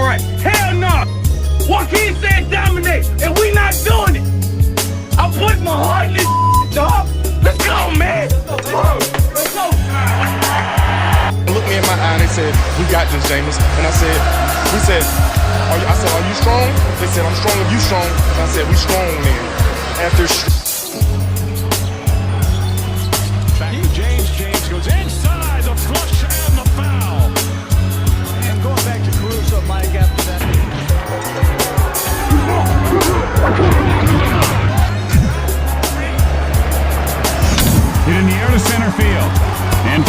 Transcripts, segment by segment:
right. Hell no. Joaquin said dominate, and we not doing it. I put my heart in this dog. Let's go, man. Let's go. Looked me in my eye and they said, we got this, James. And I said, are you strong? They said, I'm strong if you strong. And I said, we strong then. After James goes inside the flush and the foul. And going back to Caruso, Mike, after that. Hit in the air to center field. And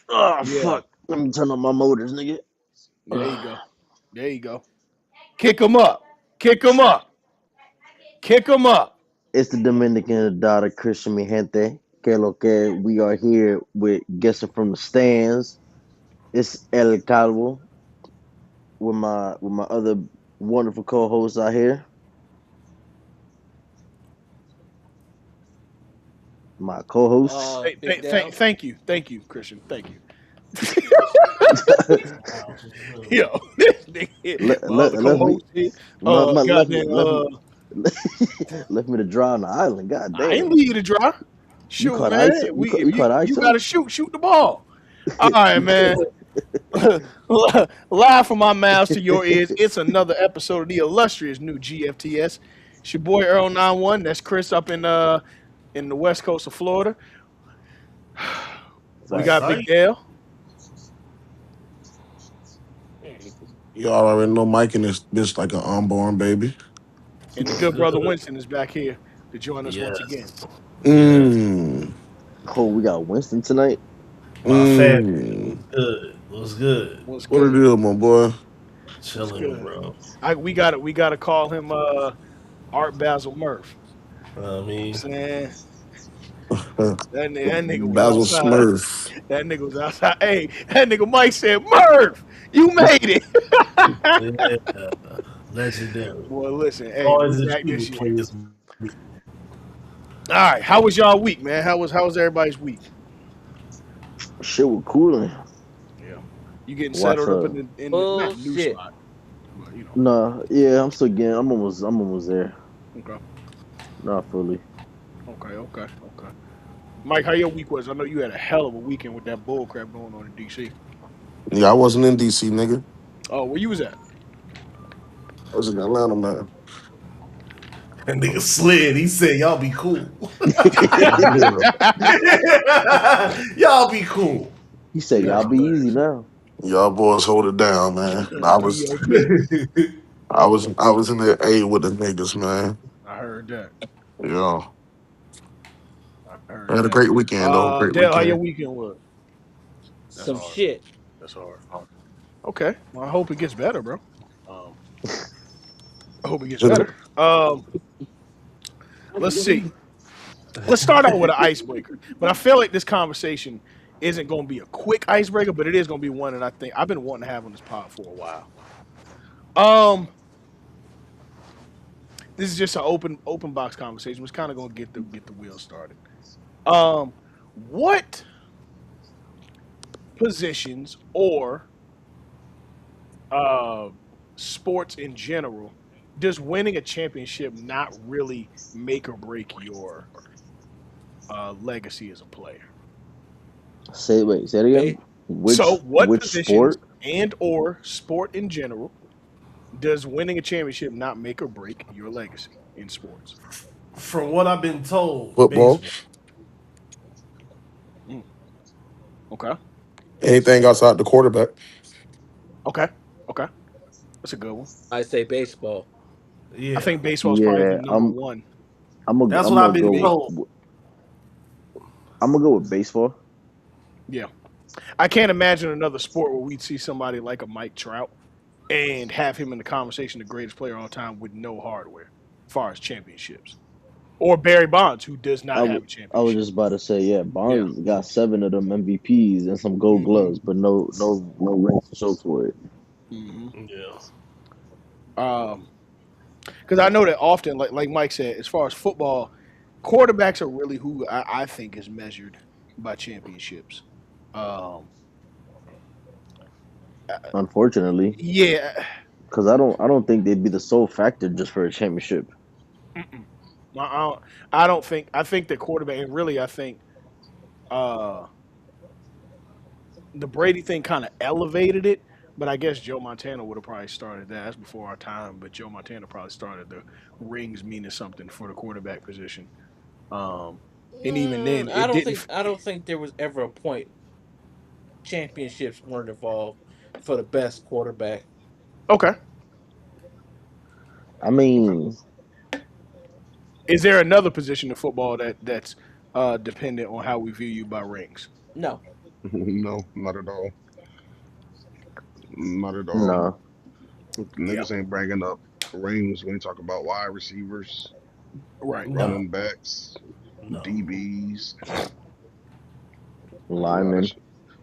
Oh, fuck. Let me turn on my motors, nigga. There you go. There you go. Kick him up. Kick him up. Kick him up. It's the Dominican daughter, Christian Mi Gente. Que lo que we are here with guessing from the stands. It's El Calvo with my other wonderful co-hosts out here. My co-hosts. Thank you. Thank you, Christian. Thank you. Yo, this nigga, left me to dry on the island. God damn. I ain't leave you to dry. Shoot, You caught man. ice? You caught ice? You gotta shoot the ball. All right, man. Live from my mouth to your ears, it's another episode of the illustrious new GFTS. It's your boy Earl 91. That's Chris up in the west coast of Florida. We got Big Dale. You already know Mike and this bitch like an unborn baby. And the good brother Winston is back here to join us once again. Oh, we got Winston tonight. My family. Good. What's good? What it is, my boy? Chilling, bro. We gotta call him Art Basil Murph. I mean, saying that nigga was Basil outside. Smurf. That nigga was outside. Hey, that nigga Mike said, Murph, you made it. yeah, legendary. Boy, listen, hey, Always back this year. All right, how was y'all week, man? How was everybody's week? Shit was cooling. Yeah, you getting settled up in the new spot. But, you know. Nah, yeah, I'm still getting. I'm almost there. Okay. Not fully. Okay. Mike, how your week was? I know you had a hell of a weekend with that bull crap going on in DC. Yeah, I wasn't in DC, nigga. Oh, where you was at? I was in Atlanta, man. That nigga slid. He said, y'all be cool. Y'all be cool. He said, y'all be easy now. Y'all boys hold it down, man. I was in the A with the niggas, man. I heard that. Yeah. I had a great weekend, though. Great Dale, weekend. how your weekend was? Some shit. That's hard. Okay. Well, I hope it gets better, bro. I hope it gets better. Let's see. Let's start out with an icebreaker. But I feel like this conversation isn't going to be a quick icebreaker, but it is going to be one that I think I've been wanting to have on this pod for a while. This is just an open box conversation. It's kind of going to get the wheels started. What positions or sports in general does winning a championship not really make or break your legacy as a player? Say it again. What which positions sport and or sport in general does winning a championship not make or break your legacy in sports? From what I've been told, football. Okay. Anything outside the quarterback. Okay. That's a good one. I say baseball. Yeah. I think baseball's probably the number one. That's what I've been told. I'm gonna go with baseball. Yeah. I can't imagine another sport where we'd see somebody like a Mike Trout and have him in the conversation, the greatest player of all time, with no hardware, as far as championships. Or Barry Bonds, who does I not w- have a I was championship. just about to say, yeah, Yeah. Bonds got 7 of them MVPs and some Gold hmm Gloves, but no rings to show for it. hmm Yeah. Um, because I know that often, like Mike said, as far as football, quarterbacks are really who I think is measured by championships. Um, Unfortunately, yeah, because I don't think they'd be the sole factor just for a championship. mm-mm. I don't think. I think the quarterback, and really, I think uh, the Brady thing kind of elevated it. But I guess Joe Montana would have probably started that. That's before our time. But Joe Montana probably started the rings meaning something for the quarterback position. Um, and even then, I it don't didn't. think I don't think there was ever a point championships weren't involved for the best quarterback. Okay. I Okay. mean, Is there another position in football that's dependent on how we view you by rings? No. No, not at all. Not at all. no. Yeah. Niggas ain't bringing up rings when you talk about wide receivers, Right. No. running backs, No. DBs. Nah, Lyman,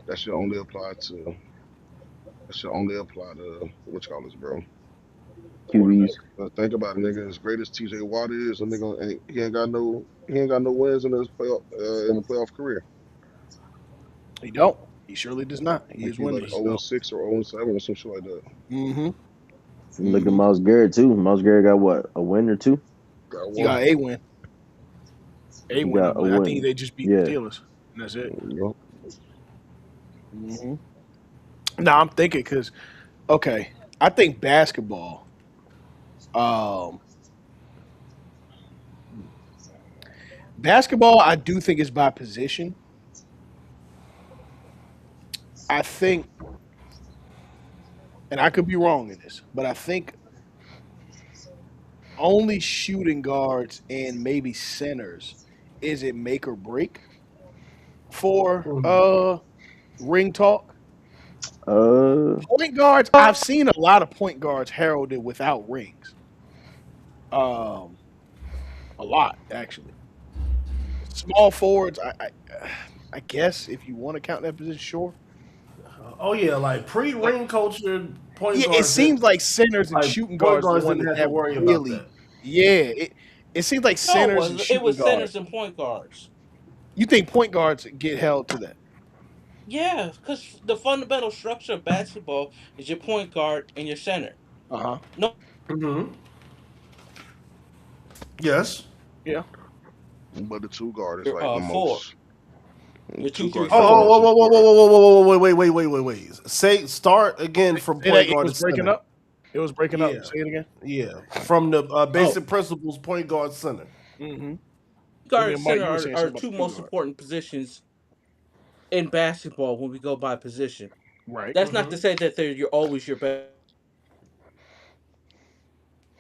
that should only apply to what you call this, bro. QBs. Think about it, nigga. As great as TJ Watt is, a nigga he ain't got no wins in his playoff in the playoff career. He don't. He surely does not. I He think is he like winless. 0 and So. 6 or 0 and 7 or some shit like that. Mm-hmm. Look at Mm-hmm. Miles Garrett too. Miles Garrett got what, a win or two? Got He one. got a win. A He win, I got a believe. I think win. they just beat the Yeah. Steelers, and that's it. Yup. Mm-hmm. Now I'm thinking because okay, I think basketball. Um, basketball, I do think is by position. I think, and I could be wrong in this, but I think only shooting guards and maybe centers is it make or break for ring talk. Uh, Point guards, I've seen a lot of point guards heralded without rings. Um, a lot actually. Small forwards, I guess if you want to count that position, sure. Oh yeah, like But pre-ring culture point yeah, it guards didn't seems like centers and like shooting point guards the guards one didn't have to that worry about really, that. yeah. It seems like No, centers and it shooting was guards. centers and point guards. You think point guards get held to that? Yeah, because the fundamental structure of basketball is your point guard and your center. Uh huh. No, Hmm. Yes. Yeah. But the two guard is like the four. most. Your Two two, three, guard is like the Oh, four. most whoa, whoa, whoa, whoa, important. whoa, whoa, whoa, whoa, wait. Say start again from Say that point it guard was to breaking center. up. It was breaking up. Yeah, Say it again. yeah. From the Oh. basic principles, point guard center. Mm-hmm. And Guard and then Mike, center you were saying are something about two the two most guard. important positions in basketball when we go by position. Right. That's not to Hmm. say that you're always your best.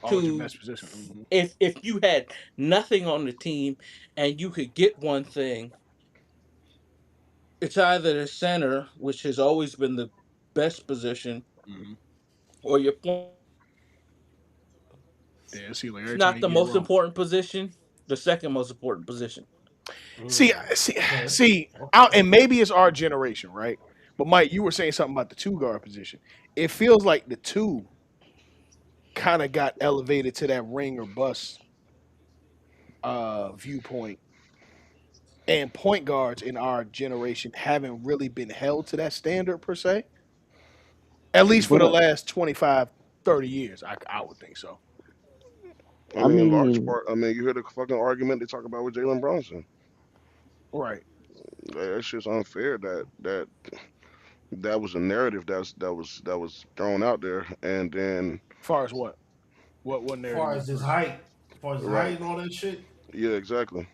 Always your To best position. Mm-hmm. if you had nothing on the team and you could get one thing, it's either the center, which has always been the best position, Mm-hmm. or your point. Yeah. See, like It's every time not you the get it most wrong. important position. The second most important position. See, Okay. see. Out, and maybe it's our generation, right? But Mike, you were saying something about the two guard position. It feels like the two kind of got elevated to that ring or bust viewpoint, and point guards in our generation haven't really been held to that standard per se, at least for the but last 25, 30 years. I would think so. I I mean, in large mean, part, I mean, you hear the fucking argument they talk about with Jalen Brunson. Right. That shit's unfair. That was a narrative that was thrown out there, and then Far as what? What As narrative far you as his refer to? height, as far as his height right, and all that shit. yeah, exactly.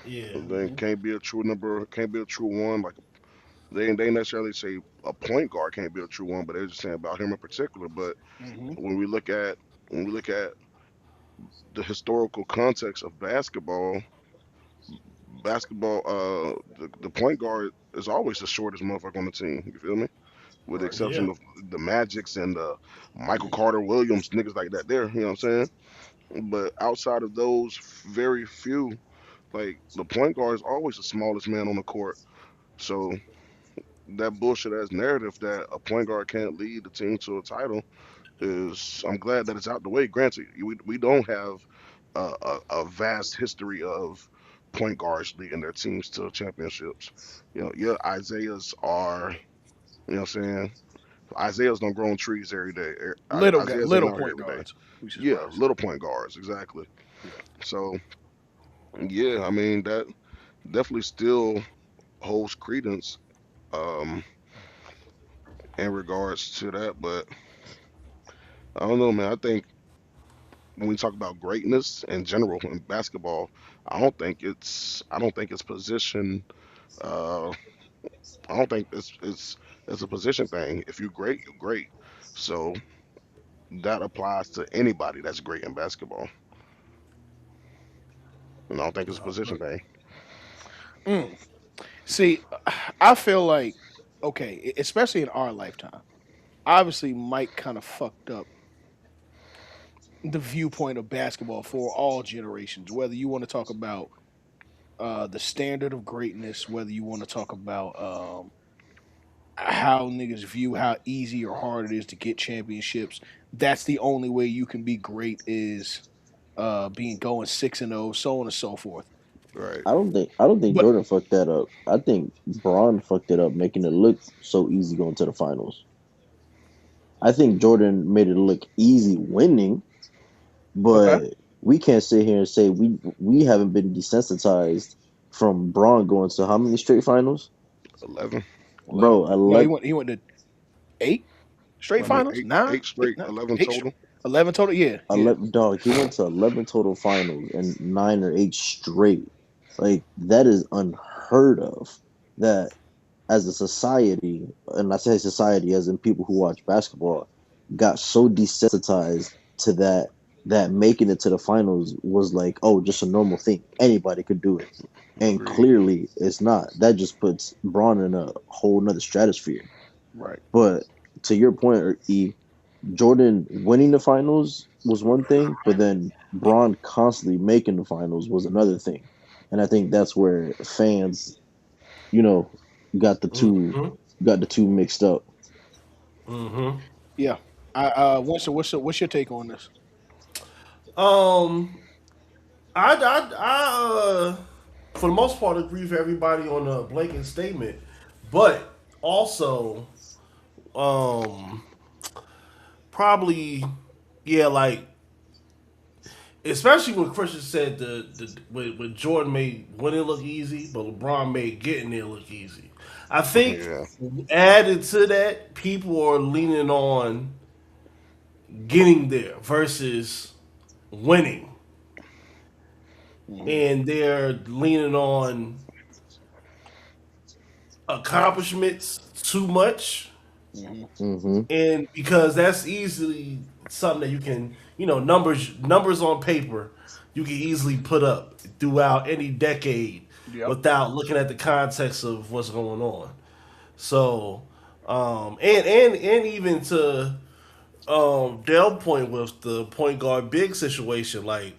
Yeah. Then Mm-hmm. can't be a true number, can't be a true one. Like they necessarily say a point guard can't be a true one, but they're just saying about him in particular. But Mm-hmm. when we look at when we look at the historical context of basketball, the point guard is always the shortest motherfucker on the team. You feel me? with the Yeah. exception of the Magics and the Michael Carter Williams, niggas like that there, you know what I'm saying? But outside of those very few, like the point guard is always the smallest man on the court. So that bullshit ass narrative that a point guard can't lead the team to a title is I'm glad that it's out the way. Granted, we don't have a vast history of point guards leading their teams to championships. You know, yeah, Isaiah's are, you know what I'm saying? Isaiah's don't grow on trees every day. Isaiah's ain't Little out here point every day. guards, we should Yeah, probably say. little point guards, exactly. Yeah. So, yeah, I mean, that definitely still holds credence um, in regards to that. But I don't know, man. I think when we talk about greatness in general in basketball, I don't think it's position. Uh, I don't think it's a position thing. If you're great, you're great. So that applies to anybody that's great in basketball. And I don't think it's a position thing. Mm. See, I feel like okay, especially in our lifetime. Obviously, Mike kind of fucked up the viewpoint of basketball for all generations. Whether you want to talk about the standard of greatness, whether you want to talk about how niggas view how easy or hard it is to get championships. That's the only way you can be great is being going 6-0, so on and so forth. Right. I don't think But Jordan fucked that up. I think Braun fucked it up, making it look so easy going to the finals. I think Jordan made it look easy winning, okay, but we can't sit here and say we haven't been desensitized from Braun going to how many straight finals, 11. 11. bro? No, 11, he went to 8 straight I mean, finals, nine, eight eight, straight, nine, 11 eight, total. 11 total. Yeah, yeah. 11 dog. He went to 11 total finals and 9 or 8 straight. Like that is unheard of. That as a society, and I say society as in people who watch basketball, got so desensitized to that making it to the finals was like, oh, just a normal thing. Anybody could do it. And Agreed. clearly it's not. That just puts Braun in a whole nother stratosphere. Right. But to your point, E, Jordan winning the finals was one thing, but then Braun constantly making the finals was another thing. And I think that's where fans, you know, got the two Mm-hmm. got the two mixed up. Mm-hmm. Yeah. Winston, what's your take on this? Um, for the most part, agree with everybody on the blanket statement, but also, um, probably, yeah, like especially when Christian said when Jordan made winning look easy, but LeBron made getting there look easy. I think Yeah. added to that, people are leaning on getting there versus winning, Hmm. and they're leaning on accomplishments too much, Hmm. Hmm. and because that's easily something that you can, numbers on paper, you can easily put up throughout any decade Yep. without looking at the context of what's going on. So, and even to Dell point with the point guard big situation, like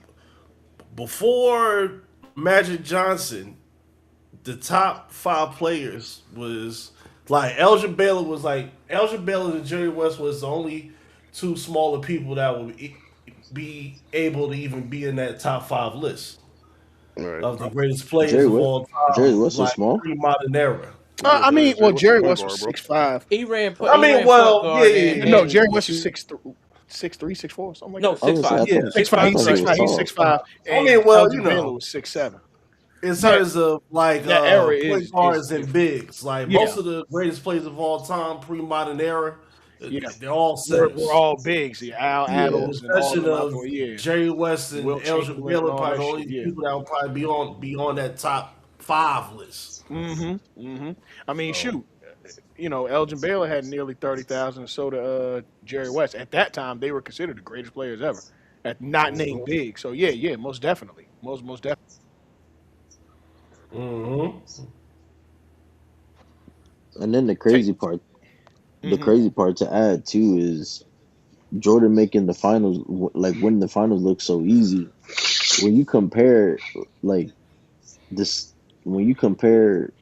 before Magic Johnson, the top five players was like Elgin Baylor and Jerry West was the only two smaller people that would be able to even be in that top five list Right. of the greatest players Jerry of West, all Jerry time, West is like small. pre-modern era. Yeah, I mean, Jerry well, West is Jerry point West was guard, bro. 6'5". I He mean, ran point well, yeah, guard yeah, Yeah, yeah, no, and Jerry yeah. West is two. 6'3", 6'4", something like No, that. I was six gonna say five. Yeah, Six 6'5". five He's I thought he correct. was 6'5". He's tall. 6'5", I mean, and well, Elgin Baylor was 6'7". in That terms of like that era point is guards and different. bigs, like Yeah, most of the greatest players of all time, pre-modern era, yeah. they're all We're centers. all bigs. Yeah, Al Yeah. With the Adams and all exception them out of there. Yeah, Jerry West and Wilt Elgin Chamberlain and Baylor, all probably that the shit. only Yeah. people that will probably be on that top five list. I mean, So, shoot. Elgin Baylor had nearly 30,000, and so did Jerry West. At that time, they were considered the greatest players ever, at not named hmm big. So yeah, yeah, most definitely, most definitely. hmm And then the Take crazy part, the Hmm. crazy part to add too is Jordan making the finals, like winning the finals, looks so easy. When you compare like this, when you compare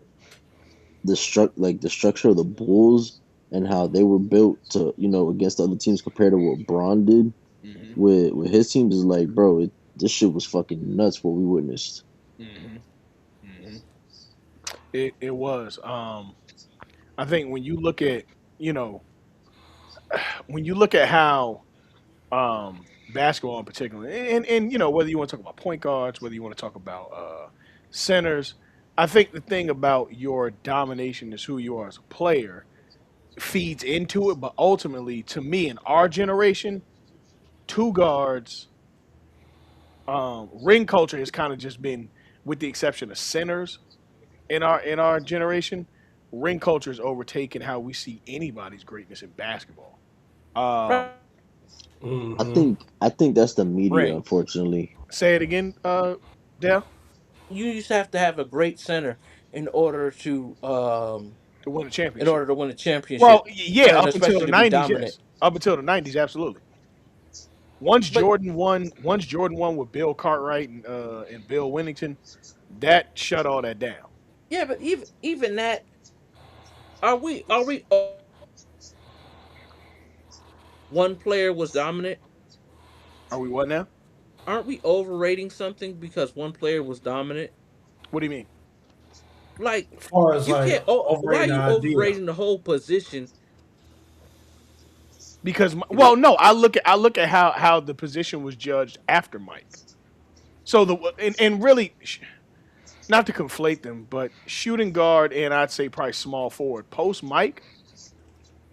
the structure of the Bulls and how they were built to, against the other teams compared to what Braun did Hmm. with his teams, is like, bro, this shit was fucking nuts what we witnessed. Hmm. Hmm. It was. I think when you look at, you know, when you look at how basketball in particular, and whether you want to talk about point guards, whether you want to talk about centers, I think the thing about your domination is who you are as a player feeds into it. But ultimately, to me, in our generation, two guards, ring culture has kind of just been, with the exception of centers in our generation, ring culture has overtaken how we see anybody's greatness in basketball. Um, Right. Mm-hmm. I think that's the media, ring. unfortunately. Say it again, Dale. You used to have to have a great center in order To win a in championship. order to win a Well, championship, yeah, and up until especially the to be '90s, dominant. yes. Up until the '90s, absolutely. But Once Jordan won with Bill Cartwright and Bill Winnington, that shut all that down. yeah, but even that, are we one player was dominant? Are we what now? Aren't we overrating something because one player was dominant? What do you mean? Like As far as you like can't. Oh, why are overrating the you idea. overrating the whole position? Because It is. well, no, I look at how the position was judged after Mike. So and really, not to conflate them, but shooting guard and I'd say probably small forward post Mike,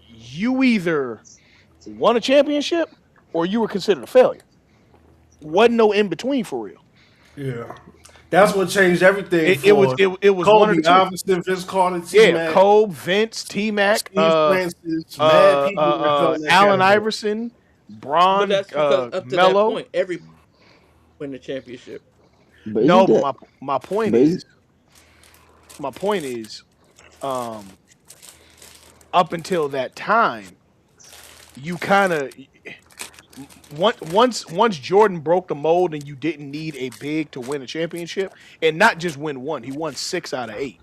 you either won a championship or you were considered a failure. Wasn't no in between for real. Yeah. That's what changed everything It was for it was one of the Kobe, two. obviously, Vince Carter, T Yeah, Mac, Kobe, Vince, T Mac, Steve Francis, mad people that fell in that Allen category. Iverson, But Braun, that's because up to that Melo. point, every win the championship. But isn't No, but that my point but is is my point is um up until that time, you kind of once Jordan broke the mold and you didn't need a big to win a championship and not just win one, he won 6 out of 8.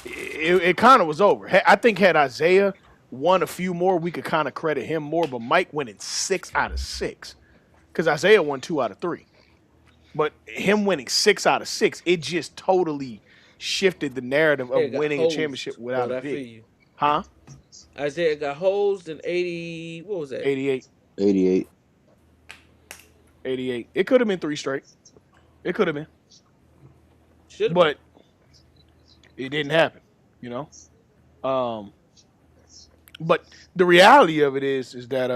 It kind of was over. I think had Isaiah won a few more, we could kind of credit him more. But Mike winning 6 out of 6 because Isaiah won 2 out of 3. But him winning 6 out of 6, it just totally shifted the narrative of Isaiah got winning a championship hosed, without but a I feel big. you. Huh? Isaiah got hosed in 80. What was that? 88, 88? 88. It could have been 3 straight. It could have been, Should have been. but it didn't happen. You know. Um, but the reality of it is that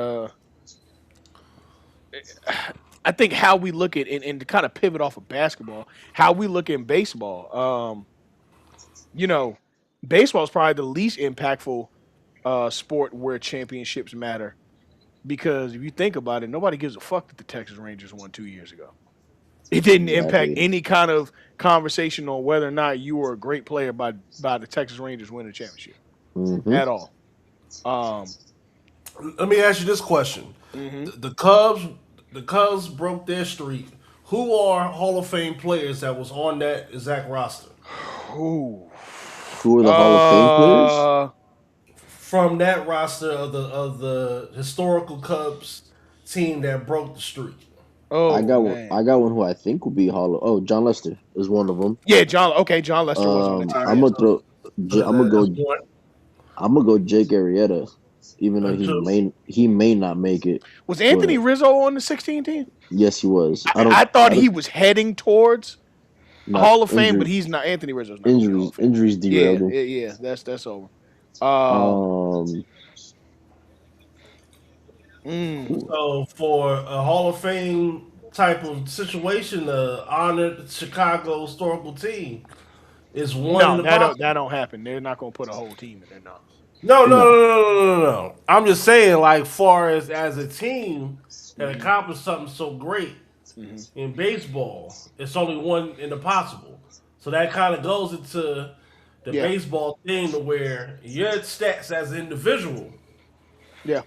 I think how we look at and to kind of pivot off of basketball, how we look in baseball. You know, baseball is probably the least impactful sport where championships matter because if you think about it, nobody gives a fuck that the Texas Rangers won 2 years ago. It didn't impact Exactly. any kind of conversation on whether or not you were a great player by the Texas Rangers winning a championship Hmm. at all. Um, Let me ask you this question: mhm. the Cubs broke their streak. Who are Hall of Fame players that was on that exact roster Ooh. Who are the Hall of Fame players? Uh from that roster of the historical Cubs team that broke the streak? oh I man. got one who I think will be Hall of. Oh, John Lester is one of them. Yeah, John. Okay, John Lester was on the Um, team. All I'm right, Yes. gonna so throw. so I'm gonna that's go. one. I'm gonna go Jake Arrieta, even though Two. he may not make it, Was Anthony but Rizzo on the 16 team? yes, he was. I thought I he don't was heading towards not Hall of Fame, but injury he's not. Anthony Rizzo's not gonna be a Hall of Famer. injuries derailed Yeah, him. yeah, yeah. That's over. Um. Um, Mm, who, So for a Hall of Fame type of situation, the honored Chicago historical team is one in no, the that don't possible. happen. They're not gonna put a whole team in there. No. No, no, no, no, no, no, no, no, no. I'm just saying, like, far as a team that Hmm. accomplished something so great Hmm. in baseball, it's only one in the possible. So that kind of goes into the Yeah, baseball thing to where your stats as an individual yeah.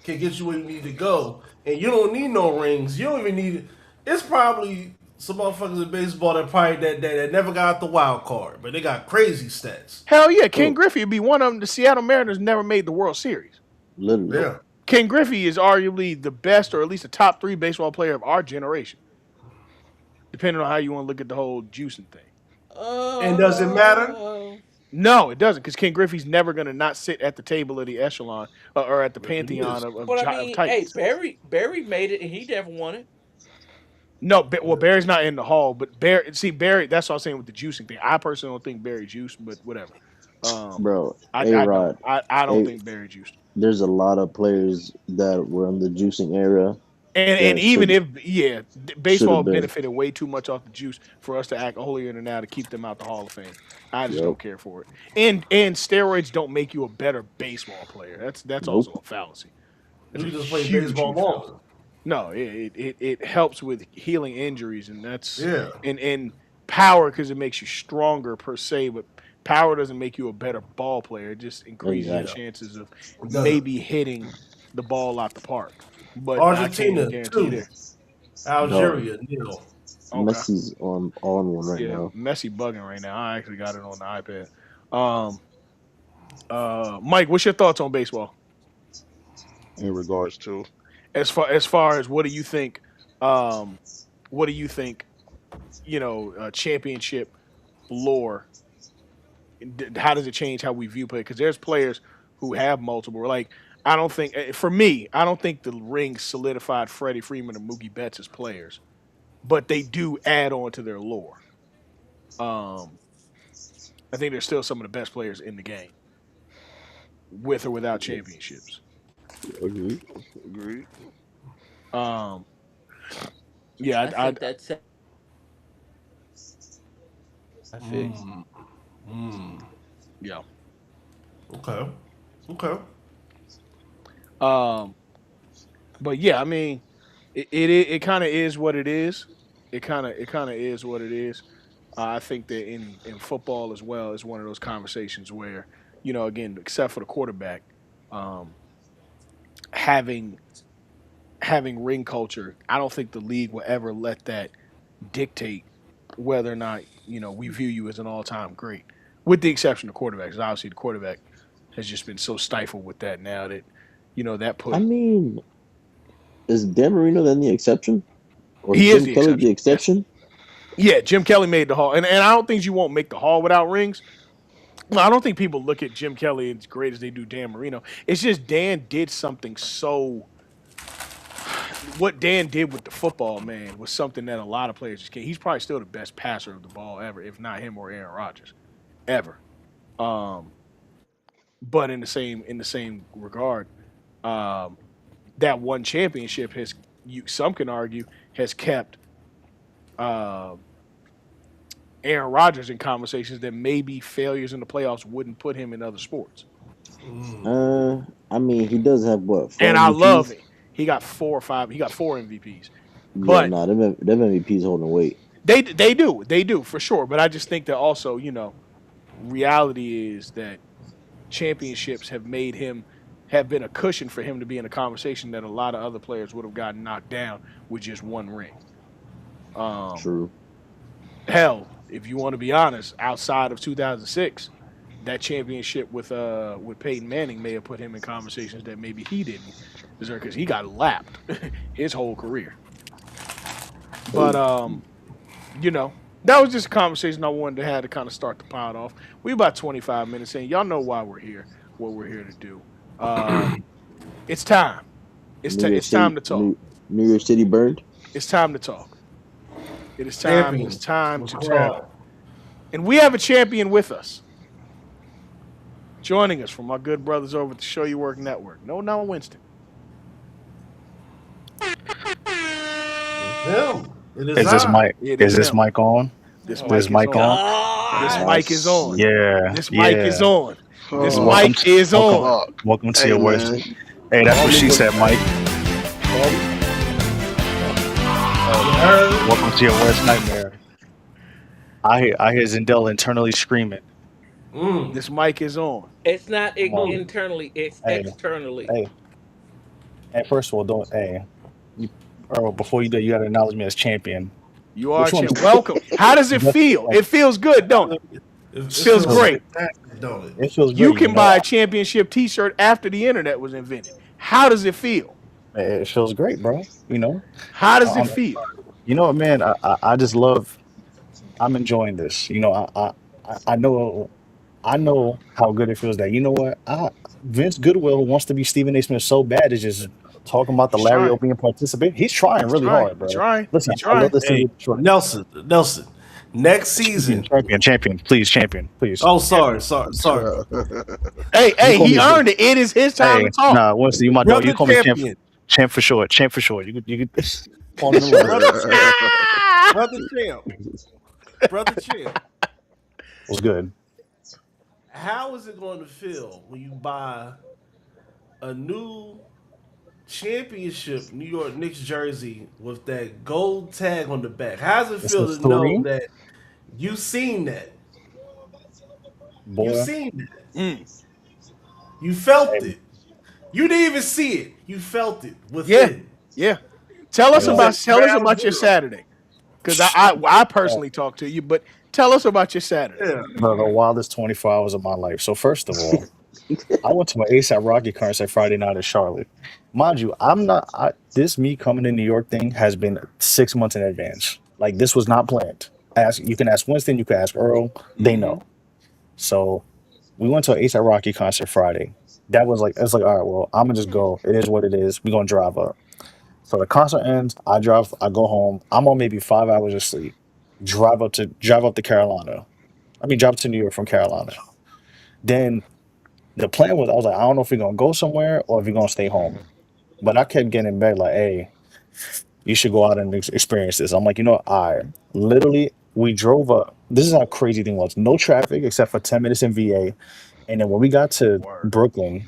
can get you where you need to go, and you don't need no rings. You don't even need. It's probably some motherfuckers in baseball that probably that never got the wild card, but they got crazy stats. Hell yeah, Ken Oh, Griffey would be one of them. The Seattle Mariners never made the World Series. literally. Yeah. Ken Griffey is arguably the best, or at least the top 3 baseball player of our generation, depending on how you want to look at the whole juicing thing. And does it matter? Uh, No, it doesn't, because Ken Griffey's never going to not sit at the table of the echelon or at the Yes, it pantheon is. of, but I of mean, hey, Titans. Barry made it and he never won it. No, well, Barry's not in the hall, but Barry. That's what I was saying with the juicing thing. I personally don't think Barry juiced, but whatever. Bro, I don't. A-Rod, I don't A think Barry juiced. there's a lot of players that were in the juicing era And that even if should baseball have been. benefited way too much off the juice for us to act holier than now to keep them out the Hall of Fame. I just Yep. don't care for it. And steroids don't make you a better baseball player. That's also Nope. a fallacy. That's You a just play huge, baseball huge fallacy. longer. No, it helps with healing injuries, and that's Yeah. and power because it makes you stronger per se, but power doesn't make you a better ball player. It just increases your Yeah. Exactly. chances of It doesn't. maybe hitting the ball out the park. But I can't even Argentina guarantee you 2, there. Dog. Algeria 0. Okay. Messi's on one right Yeah, now. Messi bugging right now. I actually got it on the iPad. Um, Mike, what's your thoughts on baseball? in regards to. As far as what do you think? Um, what do you think? Championship lore. How does it change how we view play? Because there's players who have multiple. Like I don't think, for me, I don't think the ring solidified Freddie Freeman and Mookie Betts as players, but they do add on to their lore. Um, I think they're still some of the best players in the game, with or without championships. Agreed. Agreed. Um, yeah, I think that's I feel you. Mm. Mm. yeah. Okay. Okay. Um, but yeah, I mean, it kind of is what it is. It kind of is what it is. I think that in football as well is one of those conversations where again, except for the quarterback, um, having having ring culture, I don't think the league will ever let that dictate whether or not we view you as an all-time great, with the exception of quarterbacks. Obviously, the quarterback has just been so stifled with that now that that I put mean, is Dan Marino then the exception? Or is he is Jim the Kelly the exception. Yes, exception? yeah. Jim Kelly made the hall, and I don't think you won't make the hall without rings. No, I don't think people look at Jim Kelly as great as they do Dan Marino. It's just Dan did something so. What Dan did with the football, man, was something that a lot of players just can't. He's probably still the best passer of the ball ever, if not him or Aaron Rodgers, ever. Um, but in the same regard, um, that one championship some can argue has kept uh, Aaron Rodgers in conversations that maybe failures in the playoffs wouldn't put him in other sports. I mean, he does have what, four And I love MVPs? it. He got 4 or 5. He got 4 MVPs. Yeah, But nah, them MVPs holding weight. they do for sure. But I just think that also reality is that championships have been a cushion for him to be in a conversation that a lot of other players would have gotten knocked down with just one ring. Um, True. Hell, if you want to be honest, outside of 2006, that championship with Peyton Manning may have put him in conversations that maybe he didn't deserve because he got lapped his whole career. But that was just a conversation I wanted to have to kind of start the pod off. We about 25 minutes in. Y'all know why we're here, what we're here to do. It's time. It's time to talk. New York City burned. It's time to talk. It is time. Champion It's time was to crowned. talk. And we have a champion with us. Joining us from our good brothers over at the Show You Work Network. No, not Winston. Him. It Is this I. mic? It Is is this him. mic on? This Oh This mic is mic on. on? This God. mic is on. Yeah, This mic is yeah. on. This Oh, Welcome mic is welcome, on. fuck. welcome to Hey, your worst. man. Hey, that's Call what me she the- said, Mike. Welcome to your worst nightmare. I hear Zendel internally screaming. Mm. This mic is on. It's not Come on. Mm. internally, it's Hey, externally. hey, hey. First of all, don't. Hey, you, Earl. Before you do, you got to acknowledge me as champion. You are a Which one? champ. Welcome. How does it Just, feel? like, It feels good, don't it? It it Feels feels feels great. great. fantastic, don't it? It feels You great. can buy a championship T-shirt after the internet was invented. How does it feel? It feels great, bro. How I, does it I'm. feel? You know what, man? I just love. I'm enjoying this. I know. I know how good it feels that you know what Vince Goodwill wants to be Stephen A. Smith so bad is just talking about the He's Larry trying. O'Brien participant. He's trying He's really trying. hard, He's bro. trying. Listen, He's I love trying. to see Hey, you, Detroit. Nelson. Next Champion, season. champion, champion, please, champion, please. Oh, sorry, bro. Hey, You can hey, call he me. earned it. It is his time Hey, to talk. nah, Winston, you my dog. You Brother call me champ, champion, champ for short, champ for short. You could fall in the love. brother champ, brother champ, brother champ. Was good. How is it going to feel when you buy a new championship New York Knicks jersey with that gold tag on the back? How does it It's a feel to know three, that you seen that? You boy. seen that. Mm, You felt Hey, it. You didn't even see it. You felt it yeah, within. yeah. You was at Tell us ground about your zero. Saturday. Because I uh, personally talked to you, but tell us about your Saturday. Yeah. the wildest 24 hours of my life. So first of all, I went to an ASAP Rocky concert Friday night in Charlotte. Mind you, I'm not. This me coming to New York thing has been 6 months in advance. Like this was not planned. You can ask Winston, you can ask Earl. They Mm-hmm. know. So we went to an ASAP Rocky concert Friday. That was like it's like all right. Well, I'm gonna just go. It is what it is. We're gonna drive up. So the concert ends. I drive. I go home. I'm on maybe 5 hours of sleep. Drive up to Carolina. I mean, drive to New York from Carolina. Then the plan was I was like, I don't know if we're gonna go somewhere or if we're gonna stay home. But I kept getting back like, hey, you should go out and experience this. I'm like, I literally we drove up. This is how crazy thing was. No traffic except for 10 minutes in VA. And then when we got to Word. Brooklyn,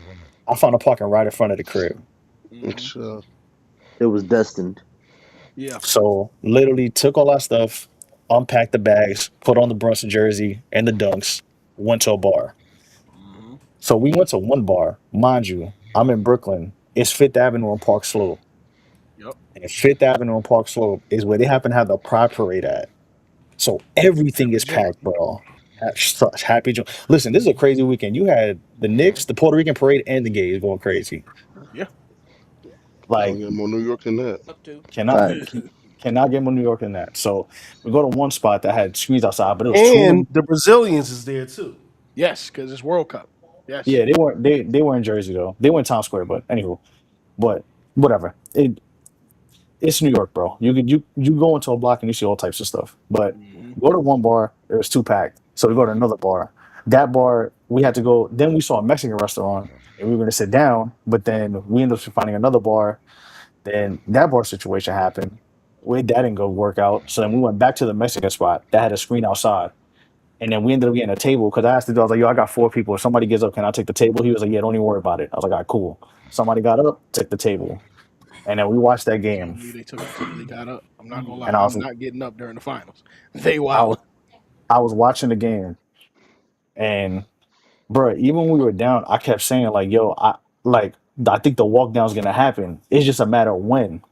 I found a parking right in front of the crib. Mm-hmm. It's, uh, It was destined. Yeah. So literally took all our stuff, unpacked the bags, put on the Brunson jersey and the dunks, went to a bar. Mm-hmm. So we went to one bar, mind you. I'm in Brooklyn. It's Fifth Avenue and Park Slope. Yep. And Fifth Avenue and Park Slope is where they happen to have the Pride Parade at. So everything Happy is June. packed, bro. Such happy. Listen, this is a crazy weekend. You had the Knicks, the Puerto Rican parade, and the gays going crazy. Yeah. don't Like get more New York than that. Up to. cannot Facts. cannot get more New York than that. So we go to one spot that had screens outside, but it was And truly the Brazilians is there too. Yes, because it's World Cup. Yes. yeah. They were in Jersey though. They were in Times Square, but anywho, but whatever. It's New York, bro. You go into a block and you see all types of stuff. But Mm-hmm. go to one bar, it was too packed. So we go to another bar. That bar, we had to go. Then we saw a Mexican restaurant, and we were going to sit down. But then we ended up finding another bar. Then that bar situation happened. That didn't go work out. So then we went back to the Mexican spot that had a screen outside. And then we ended up getting a table because I asked the dude, I was like, yo, I got four people. If somebody gets up, can I take the table? He was like, yeah, don't even worry about it. I was like, all right, cool. Somebody got up, took the table. And then we watched that Can't game. believe they took it. They got up. I'm not gonna lie. And I'm not getting up during the finals. They I wild. was I was watching the game, and bro, even when we were down, I kept saying like, "Yo, I think the walk down's gonna happen. It's just a matter of when."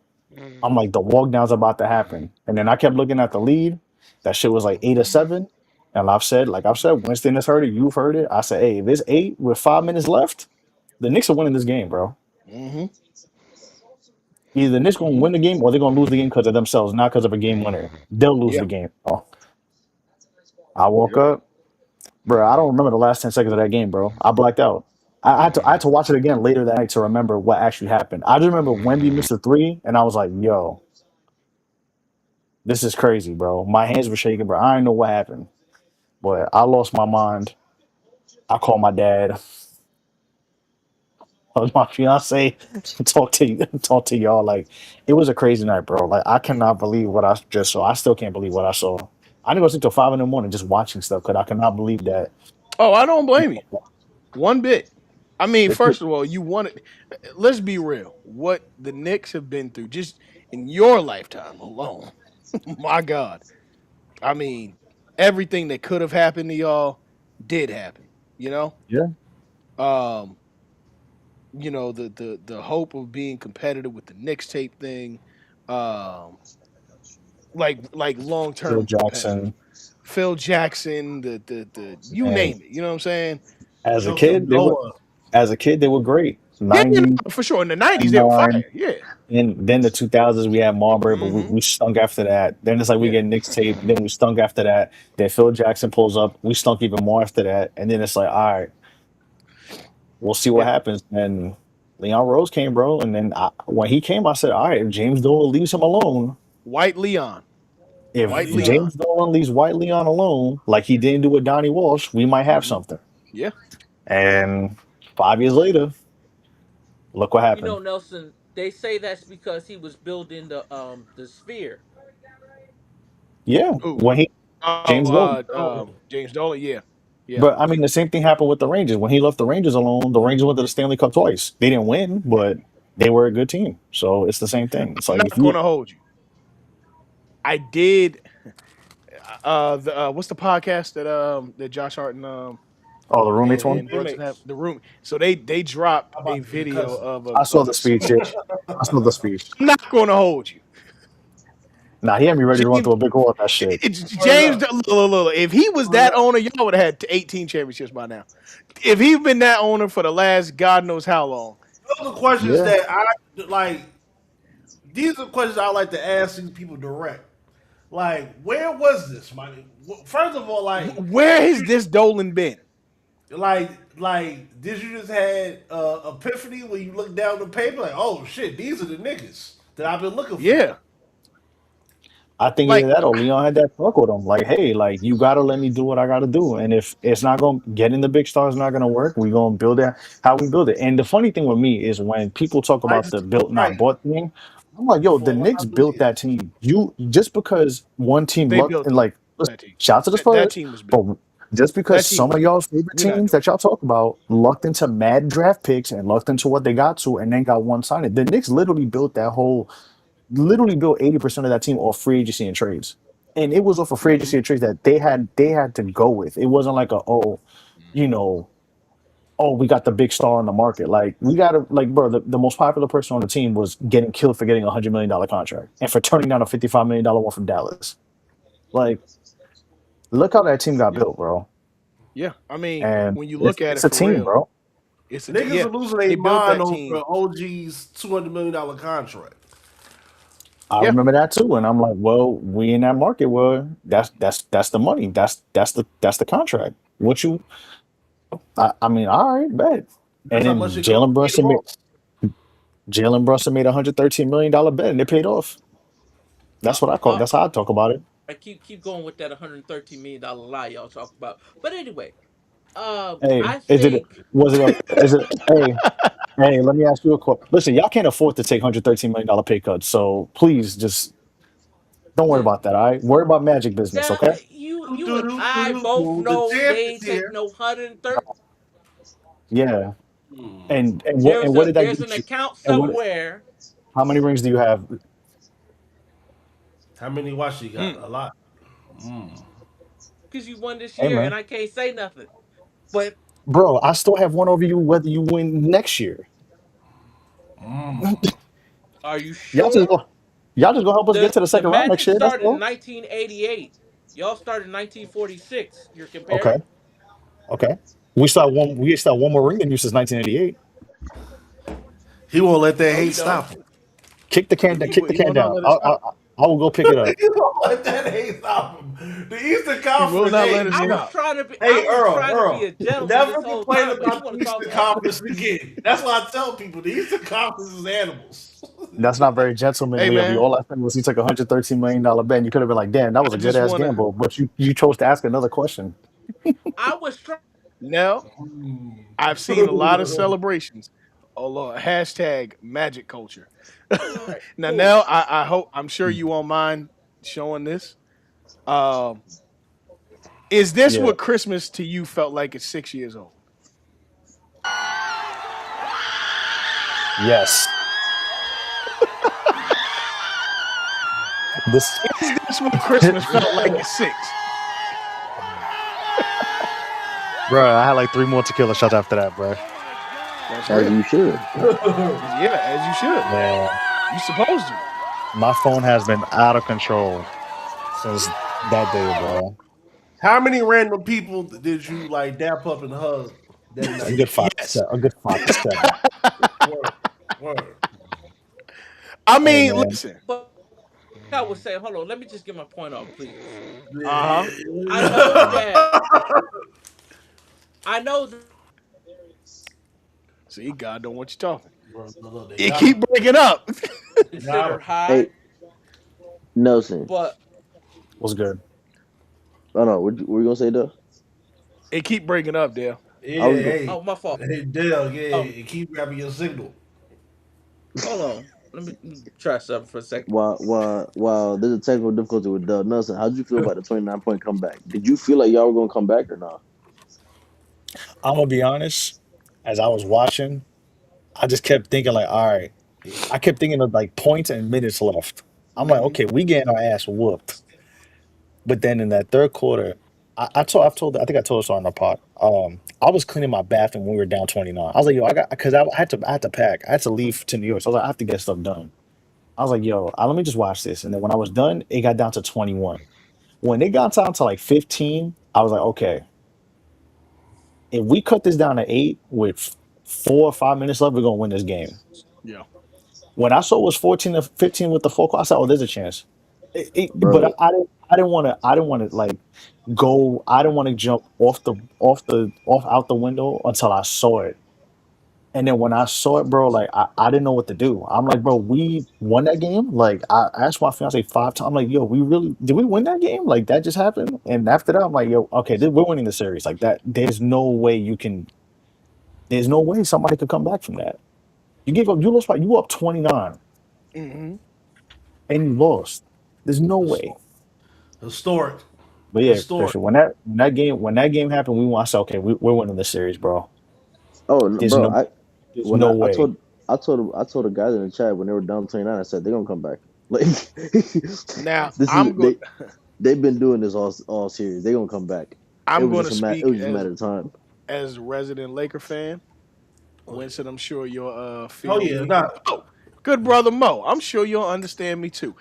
I'm like, the walk down's about to happen, and then I kept looking at the lead. That shit was like 8-7, and I've said, Winston has heard it. You've heard it. I said, hey, if it's 8 with 5 minutes left, the Knicks are winning this game, bro. Mm-hmm. Either the Knicks gonna Mm-hmm. win the game or they're gonna lose the game because of themselves, not because of a game winner. They'll lose Yeah. the game. Oh, I woke Yep. up. Bro, I don't remember the last 10 seconds of that game, bro. I blacked out. I had to watch it again later that night to remember what actually happened. I just remember Wemby missed a three, and I was like, "Yo, this is crazy, bro." My hands were shaking, bro. I didn't know what happened, but I lost my mind. I called my dad, my fiance, talk to y'all. Like, it was a crazy night, bro. Like, I cannot believe what I just saw. I still can't believe what I saw. I didn't go sleep till 5 in the morning just watching stuff because I cannot believe that. Oh, I don't blame you one bit. I mean, It, first of all, you wanted. Let's be real. What the Knicks have been through, just in your lifetime alone. My God. I mean, everything that could have happened to y'all did happen. You know, Yeah. um, the hope of being competitive with the Knicks tape thing, um, like long Phil term competitive. Jackson. Phil Jackson, the you And name it. You know what I'm saying? as a Joakim kid, Noah. they were great. Yeah, 90, for sure. In the '90s, they were fire. 99, Yeah. and then the 2000s we had Marbury, but Hmm. we stunk after that. Then it's like we Yeah. get Knicks tape, then we stunk after that. Then Phil Jackson pulls up, we stunk even more after that. And then it's like, all right, we'll see what Yeah. happens. And Leon Rose came, bro. And then when he came, I said, all right, if James Dolan leaves him alone, White Leon. if White Leon. Leon. James Dolan leaves White Leon alone, like he didn't do with Donnie Walsh, we might have Hmm. something. Yeah. And 5 years later, look what You know, happened. Nelson, they say that's because he was building the sphere. Yeah, Who? when he Oh, James Dolan. James Dolan. Yeah. Yeah. But I mean, the same thing happened with the Rangers. When he left the Rangers alone, the Rangers went to the Stanley Cup twice. They didn't win, but they were a good team. So it's the same thing. It's I'm like if not you gonna hold you. I did. What's the podcast that Josh Hart oh the roommates one, and Brunson have Roommates. the room? So they dropped How a about to be your video cousin? of a I saw the speech. Yeah. speech. I saw the speech. I'm not gonna hold you. Nah, he had me ready to run James, through a big wall with that shit. Word James, up. look, if he was Word that up. owner, y'all would have had 18 championships by now. If he'd been that owner for the last God knows how long, Those are questions Yeah. that I like. These are questions I like to ask these people direct. Like, where was this, money? First of all, where has this Dolan been? did you just had epiphany when you look down the paper, like, oh shit, these are the niggas that I've been looking for. Yeah, I think either like that or Leon had that talk with him. Like, hey, like you gotta let me do what I gotta do. And if it's not gonna getting the big stars not gonna work, we gonna build it how we build it. And the funny thing with me is when people talk about Nice the to built right not bought thing, I'm like, yo, the before Knicks built Wembley. that team. You just because one team they lucked built and like listen, that team. shout out to the That Spurs, team was built. but just because That team some was of built. y'all's favorite We're not teams doing that y'all talk about lucked into mad draft picks and lucked into what they got to and then got one signed. The Knicks literally built 80% of that team off free agency and trades. And it was off of it. free Hmm. agency and trades that they had to go with. It wasn't like you know, we got the big star on the market. Like we gotta like bro, the most popular person on the team was getting killed for getting $100 million contract and for turning down a $55 million one from Dallas. Like, look how that team got Yeah, built, bro. yeah. I mean, And when you it's look at it it's a for team, real, bro. it's a Niggas yeah. are losing They their built mind that over team. OG's $200 million contract. I Yeah, remember that too, and I'm like, well, we in that market where that's the money. That's the contract. What you I mean, all right, bet. And That's how much then it could have paid off. Jalen Brunson made $113 million bet and they paid off. Uh, That's what I call. uh, That's how I talk about it. I keep going with that $113 million lie y'all talk about. But anyway, Hey, I think is it? Hey, let me ask you a question. Listen, y'all can't afford to take $113 million pay cuts, so please just don't worry the about that. All right, worry about Magic business, that okay? you and I both The know champ they is ain't take here. no 130. Yeah. And what did that There's get an you? account And what? somewhere How many rings do you have, How many watch he got? mm. A lot. because you won this hey year and man, I can't say nothing. But bro? I still have one over you whether you win next year. are you Y'all just sure? go, y'all just gonna help us get to the The second round next Magic year. That's started in all. 1988. Y'all started in 1946. You're Okay. comparing? Okay. We still have one more ring than you since 1988. He won't let that No, hate you don't. stop him. Kick the can. Kick the He can will not down. let it I, stop. I, I will go pick it up. He won't let that hate stop him. The Eastern He will Conference not let hate it me stop. Hey, I was Earl, trying to be a Earl, gentleman this never whole complain time, but you about want the to talk Eastern back. Conference again. That's why I tell people the Eastern Conference is animals. That's not very Hey gentlemanly of you. man, All I said was he took $113 million bet. And you could have been like, "Damn, that was I a good just ass wanna gamble," but you chose to ask another question. I was trying. now. I've seen a lot of celebrations. Oh Lord, hashtag magic culture. All right, now, cool. now I hope I'm sure you won't mind showing this. Um, is this Yeah. what Christmas to you felt like at 6 years old? Yes. This. Is this what Christmas felt like at six? bro. I had like three more tequila shots after that, bro. That's As real. you should. Yeah, as you should. Yeah, You supposed to. my phone has been out of control since that day, bro. How many random people did you like dap up and hug that A night? good five, Yes. a good 5 to 7. Word, word. I Hey mean, man, listen. But I would say, hold on, let me just get my point off, please. Uh huh. I know that I know that See, God don't want you talking. Bro, look, they It got him. keep breaking up. They got him. considered high, Hey, Nelson. but was good. Oh no, what you gonna say though? It keep breaking up, Dale. I Yeah, was go hey, oh my fault. hey, Dale, Um, yeah, keep grabbing your signal. hold on, let me try something for a second. while there's a technical difficulty with Doug Nelson. How'd you feel about the 29 point comeback? Did you feel like y'all were gonna come back or not? I'm gonna be honest. As I was watching, I just kept thinking like, all right. I kept thinking of like points and minutes left. I'm like, Hmm. okay, we getting our ass whooped. But then in that third quarter, I've told, I think I told us on the pod. I was cleaning my bathroom when we were down 29. I was like, yo, I got, because I had to pack. I had to leave to New York. So I was like, I have to get stuff done. I was like, yo, let me just watch this. And then when I was done, it got down to 21. When it got down to like 15, I was like, okay, if we cut this down to 8 with 4 or 5 minutes left, we're gonna win this game. Yeah. When I saw it was 14 to 15 with the four, I said, "Oh, there's a chance." But Bro, I didn't want to. I didn't want to like go. I didn't want to jump off out the window until I saw it. And then when I saw it, bro, like I didn't know what to do. I'm like, bro, we won that game. Like I asked my fiance 5 times. I'm like, yo, we really did we win that game? Like that just happened. And after that, I'm like, yo, okay, we're winning the series. Like that. There's no way you can. There's no way somebody could come back from that. You gave up. You lost by. You up 29 Hmm. and you lost. There's no way. Historic, But yeah, historic. Christian, when that game happened, we want to say, okay, we're winning the series, bro. oh There's bro, no I there's when no I way. told the guys in the chat when they were down 29, I said they're gonna come back. Like Now this is I'm going. they've been doing this all series. They're gonna come back. I'm going to It speak was just a matter of time. as a resident Laker fan. Oh yeah, Winston, I'm sure you'll oh feel yeah. me. Nah, Oh, good brother Mo. I'm sure you'll understand me too.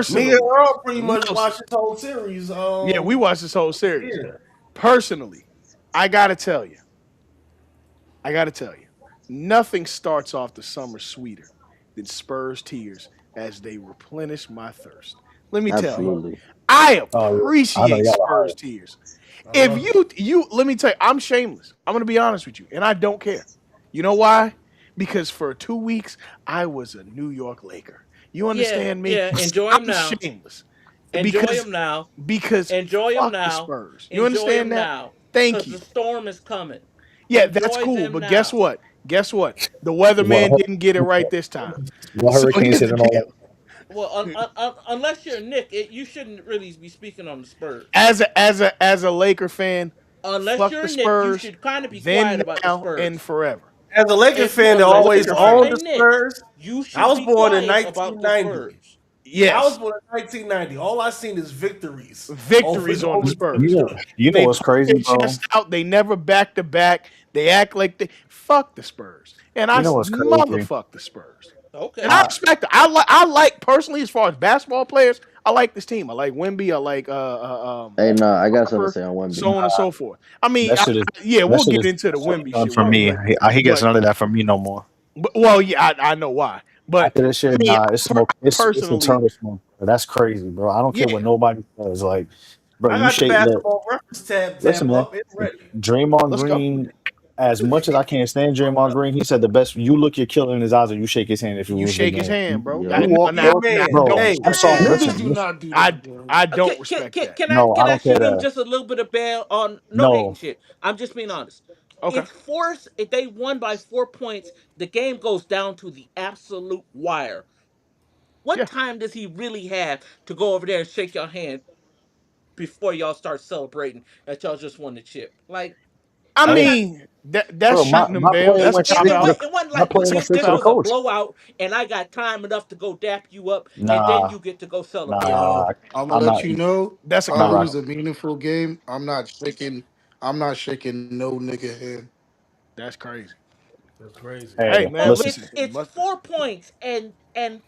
me and Personally, Earl pretty much Nelson. watched this whole series. Yeah, we watched this whole series. Yeah, Personally, I gotta tell you, I gotta tell you, nothing starts off the summer sweeter than Spurs tears as they replenish my thirst. Let me I tell you, love, Absolutely. I Oh yeah, I know appreciate y'all are Spurs hard. tears. I If love it. you let me tell you, I'm shameless. I'm gonna be honest with you, and I don't care. You know why? Because for 2 weeks I was a New York Laker. You Yeah, understand me? yeah. Enjoy him I'm now. shameless Enjoy because him now. because Enjoy him fuck the now. Spurs. You Enjoy understand him that? now. Thank Cause you. the storm is coming. Yeah, that's Enjoy cool. them But guess now. what? Guess what? The What weatherman hur- didn't get it right this time. what So hurricanes here's the hitting all deal. that? Well, unless you're Nick, you shouldn't really be speaking on the Spurs. As a Laker fan, Unless fuck you're the Nick, you Spurs, should kind of be quiet then about the now and Spurs. forever. As a Laker fan that Unless always you're Okay. owned Stray the Nick, Spurs, you I should was be born in quiet about the 1990. Spurs. I was Yes. born in 1990. All I seen is victories over Victories on the over You Spurs. know, Spurs. you know They what's puff crazy, their bro? chest out. They never back to back. They act like they fuck the Spurs. And You know what's crazy? motherfuck the Spurs. And I Okay. I respect it. I like personally as far as basketball players, I like this team. I like Wimby. I like Hey, nah, I got something to Harper, say on Wemby. so on and so forth. I mean, that shit is yeah, that we'll shit get is into the that shit is Wimby done shit for real me. quick. He gets But, none of that from me no more. well, yeah, I know why. But After this I shit, mean, nah, it's smoke. It's personally, eternal smoke. That's crazy, bro. I don't care yeah, what nobody says. Like, bro, I you got the shake. Look, basketball reference tab listen, man. up and ready. Draymond let's go. Green, as much as I can't stand Draymond Green, he said the best. You look your killer in his eyes, or you shake his hand if you You lose the shake his game. hand, bro. You Yup. walk, Yeah, bro. Now, I man. don't Bro, Hey, I'm respect sorry. that. Niggas Listen, do listen. not do I that, bro. I Can, don't can, respect can, that. can I No, I can I don't care shoot in that. just a little bit of bail on no hating No, shit. I'm just being honest. Okay. It's forced if they won by 4 points, the game goes down to the absolute wire. What Yeah. time does he really have to go over there and shake your hand before y'all start celebrating that y'all just won the chip? Like I I hey, got mean, that's bro, shooting them my bail. player That's a went it, cop straight it, to the out. wa- it wasn't my like player That's a went this straight cop this to the out. was a coach. blowout and I got time enough to go dap you up and then Nah, you get to go celebrate. Yo, nah, I'm gonna I'm let not. you know. That's a I'm not I cop lose rocking. out. a meaningful game. I'm not shaking. I'm not shaking no nigga hand. That's crazy. That's crazy. Hey Hey, man, Well, listen. listen. it's Must, 4 points, and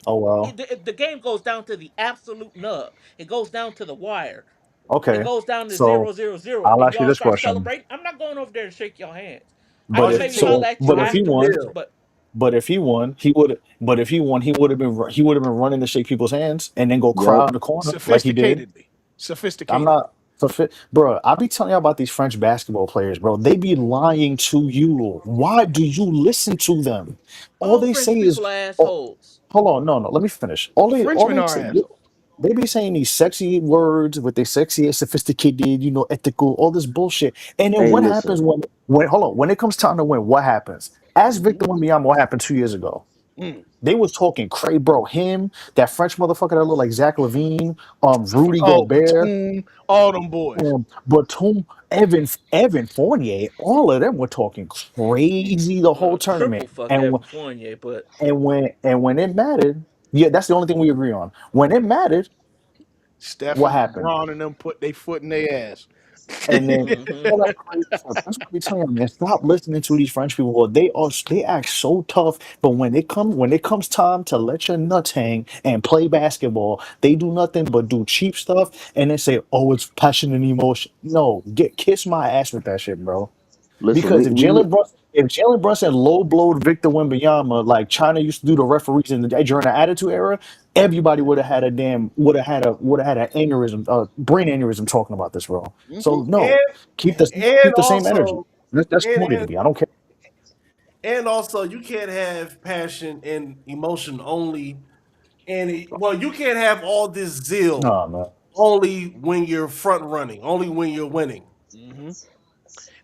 Oh well. the game goes down to the absolute nub. It goes down to the wire. It Okay. goes down to So 0-0-0, I'll and ask you y'all this start question. celebrating. I'm not going over there to shake your hands. I But can How's your if maybe holler so, team? at you but if How's he your won, afterwards, bill? but but if he won, he would. But if he would have been. He would have been running to shake people's hands and then go cry Yup. in the corner like he did. sophisticatedly. I'm Sophisticatedly. not. Bro, I be telling you about these French basketball players, bro. They be lying to you. Why do you listen to them? All all they say French is, people are oh, assholes. hold on, no, let me finish. All Frenchmen they are say, assholes. they be saying these sexy words with their sexy, sophisticated, ethical, all this bullshit. And then Hey, what happens listen. when hold on, when it comes time to win, what happens? Ask Hmm. Victor Wembanyama what happened 2 years ago. Mm. They was talking cray, bro. Him, that French motherfucker that looked like Zach Levine, Rudy Oh, Gobert, Batum, all them boys. Batum, Evan Fournier, all of them were talking crazy the whole Well, triple tournament. fuck And Evan Fournier, but when it mattered, yeah, that's the only thing we agree on. When it mattered, Steph what and happened? LeBron and them put their foot in their ass. And then hmm all that crazy stuff. That's what we telling you, man. Stop listening to these French people. Well, they act so tough, but when it comes time to let your nuts hang and play basketball, they do nothing but do cheap stuff and then say, "Oh, it's passion and emotion." No, get kiss my ass with that shit, bro. Listen, Because if Jalen Brunson low blowed Victor Wembanyama like China used to do the referees during the Attitude Era, everybody would have had an aneurysm, brain aneurysm talking about this, bro. Hmm. So no, And keep and the same energy. also That's and corny to and me. I don't care. and also you can't have passion and emotion only well, you can't have all this zeal No, man. only when you're front running, only when you're winning, Hmm.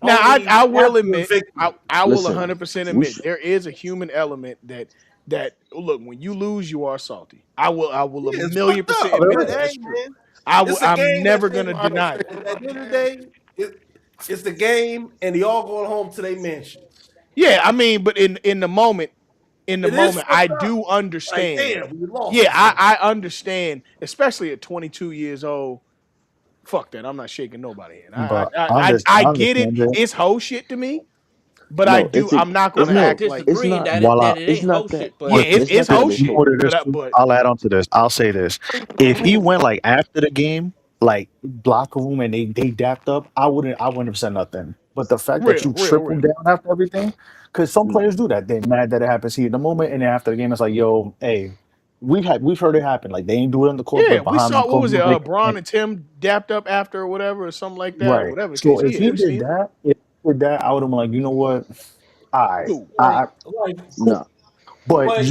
Now, only I will after a admit, victory. I will listen. 100% We admit should. there is a human element that look, when you lose, you are salty. I will a Yeah, it's million fucked percent up, admit but that. hey, That's true. man, it's a I'm game never gonna deny that. at the end of the day, it's the game, and they all going home to their mansions. Yeah, I mean, but in the It is moment, I fucked up. do Like, understand. damn, we lost Yeah, this game. I understand, especially at 22 years old. Fuck that. I'm not shaking nobody in. But I I get it. understand that. It's hoe shit to me, but I No, do. I'm not I'm gonna not no. act like It's disagreeing not. that While I it It's ain't not whole that. shit, yeah, but It's it's not that hoe this, they you shit. know what hoe. it is too? But I'll add on to this. I'll say this. If he went like after the game, like locker room and they dapped up, I wouldn't have said nothing. But the fact that real, you real, triple real. down after everything, because some No. players do that. They're mad that it happens here in the moment, and then after the game, it's like, yo, hey, we've heard it happen. Like they ain't do it on the court, Yeah, but we behind saw them what closed was doors, it? they Braun and Tim dapped up after or whatever, or something like that, or right. whatever the So case. if Yeah, he we did seen it. that, I would have been like, you know what? All right, Cool. cool. No. But but even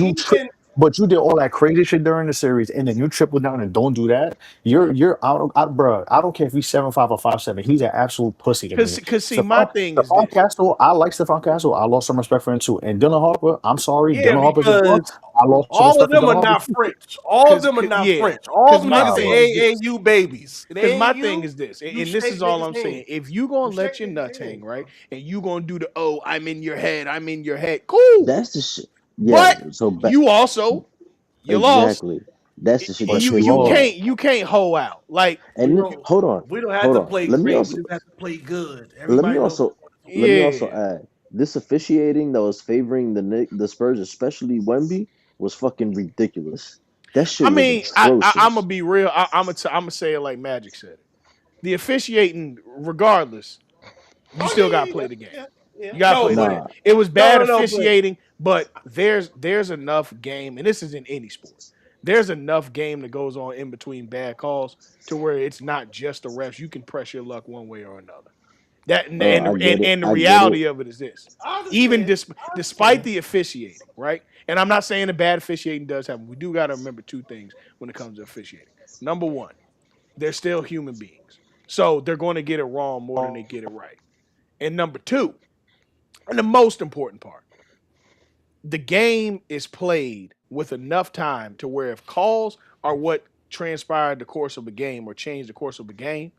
but you did all that crazy shit during the series, and then you triple down and don't do that. You're out, bro. I don't care if he's 7'5" or 5'7". He's an absolute pussy to me. Cause see, my thing is Stephon this. Castle, I like Stephon Castle. I lost some respect for him too. And Dylan Harper, I'm sorry, yeah, Dylan Harper's a buck. because I lost some all of respect for them Dylan are Harper not too. French. All of them are not Yeah, French. All cause them my Nah, niggas are thing bro. is this. AAU babies. It Cause ain't my thing you. is this, You and this is shake all niggas' I'm hand. saying. If you You gonna let shake your niggas' nuts hand, hang, right, bro. and you gonna do the I'm in your head, I'm in your head, cool. That's the shit. Yeah. But So back. you also you lost. Exactly. That's the shit But that you pissed You me lost. off. can't hoe out. Like We And then, don't hold on. we don't have Hold to on. play great. We just have to play good. Let me Everybody knows. also let me also yeah. add this officiating that was favoring the Spurs, especially Wemby, was fucking ridiculous. That I shit was mean, I'm gonna atrocious. be real. I'm gonna say it like Magic said it. The officiating, regardless, you Oh still got yeah, to yeah, play the game. yeah, yeah. You got to No, play the but game. Nah, It was no, bad no, no, but officiating, but there's enough game, and this is in any sport. There's enough game that goes on in between bad calls to where it's not just the refs. You can press your luck one way or another. That I get it. and the I get it. reality of it is this: I even understand. I despite understand. the officiating, right? And I'm not saying the bad officiating does happen. We do got to remember two things when it comes to officiating. Number one, they're still human beings, so they're going to get it wrong more than they get it right. And number two, and the most important part, the game is played with enough time to where if calls are what transpired the course of a game or changed the course of a game,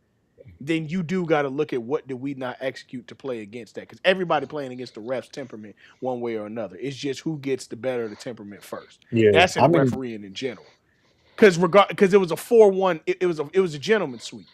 then you do got to look at what did we not execute to play against that. Because everybody playing against the ref's temperament one way or another. It's just who gets the better of the temperament first. Yeah, That's I in mean, refereeing in general. Because it was a 4-1, it was a gentleman's sweep.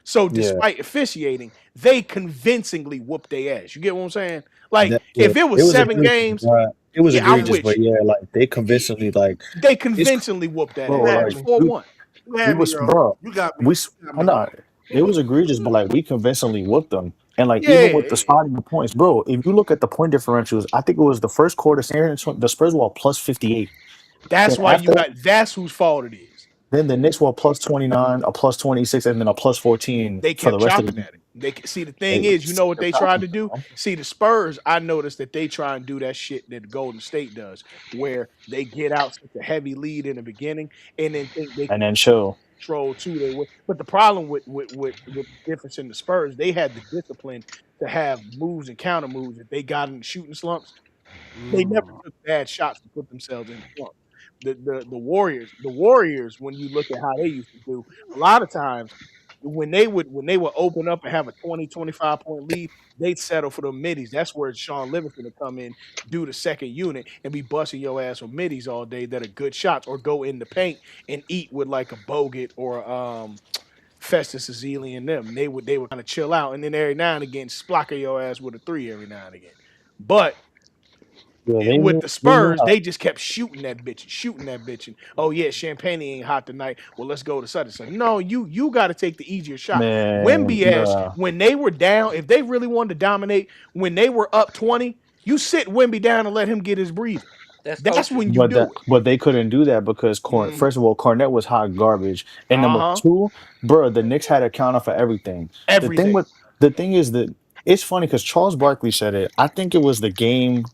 So Yeah, despite officiating, they convincingly whooped their ass. You get what I'm saying? Like yeah, if it it was was 7 egregious, games, but it was yeah, I'm egregious. with But you. yeah, like they convincingly like They it's convincingly whooped that bro, You ass. It had was like me. 4-1. You we had me, was yo. bro, You got me. we You got I'm me. not. It was egregious, but like we convincingly whooped them. And like even with the Yeah, spotting the points, bro. If you look at the point differentials, I think it was the first quarter. The Spurs were plus 58. that's Then why you after that, got. That's whose fault it is. then the Knicks were plus 29, a plus 26, and then a plus 14 They for the kept rest of the chopping game. at it. See, the thing They is, you know what kept they tried chopping, to do? bro. See, the Spurs, I noticed that they try and do that shit that Golden State does, where they get out such a heavy lead in the beginning and then think they And can then chill. control too. But the problem with the difference in the Spurs, they had the discipline to have moves and counter moves that they got in the shooting slumps. They never Mm. took bad shots to put themselves in slumps. The Warriors, when you look at how they used to do, a lot of times when they would open up and have a 20, 25 point lead, they'd settle for the middies. That's where Sean Livingston would come in, do the second unit, and be busting your ass with middies all day that are good shots, or go in the paint and eat with like a Bogut or Festus Ezeli and them. They would kind of chill out, and then every now and again splocka your ass with a three every now and again. But Yeah, with the they knew Spurs, how. they just kept shooting that bitch, and oh yeah, Champagne ain't hot tonight. Well, let's go to such and such. No, you got to take the easier shot. Man, Wemby ass, bruh. when they were down, if they really wanted to dominate, when they were up 20, you sit Wemby down and let him get his breather. That's That's coaching. when you do it. But they couldn't do that because Mhm. first of all, Cornette was hot garbage, and Uh number huh. two, bro, the Knicks had a counter for everything. The thing Everything. with the thing is that it's funny because Charles Barkley said it. I think it was the game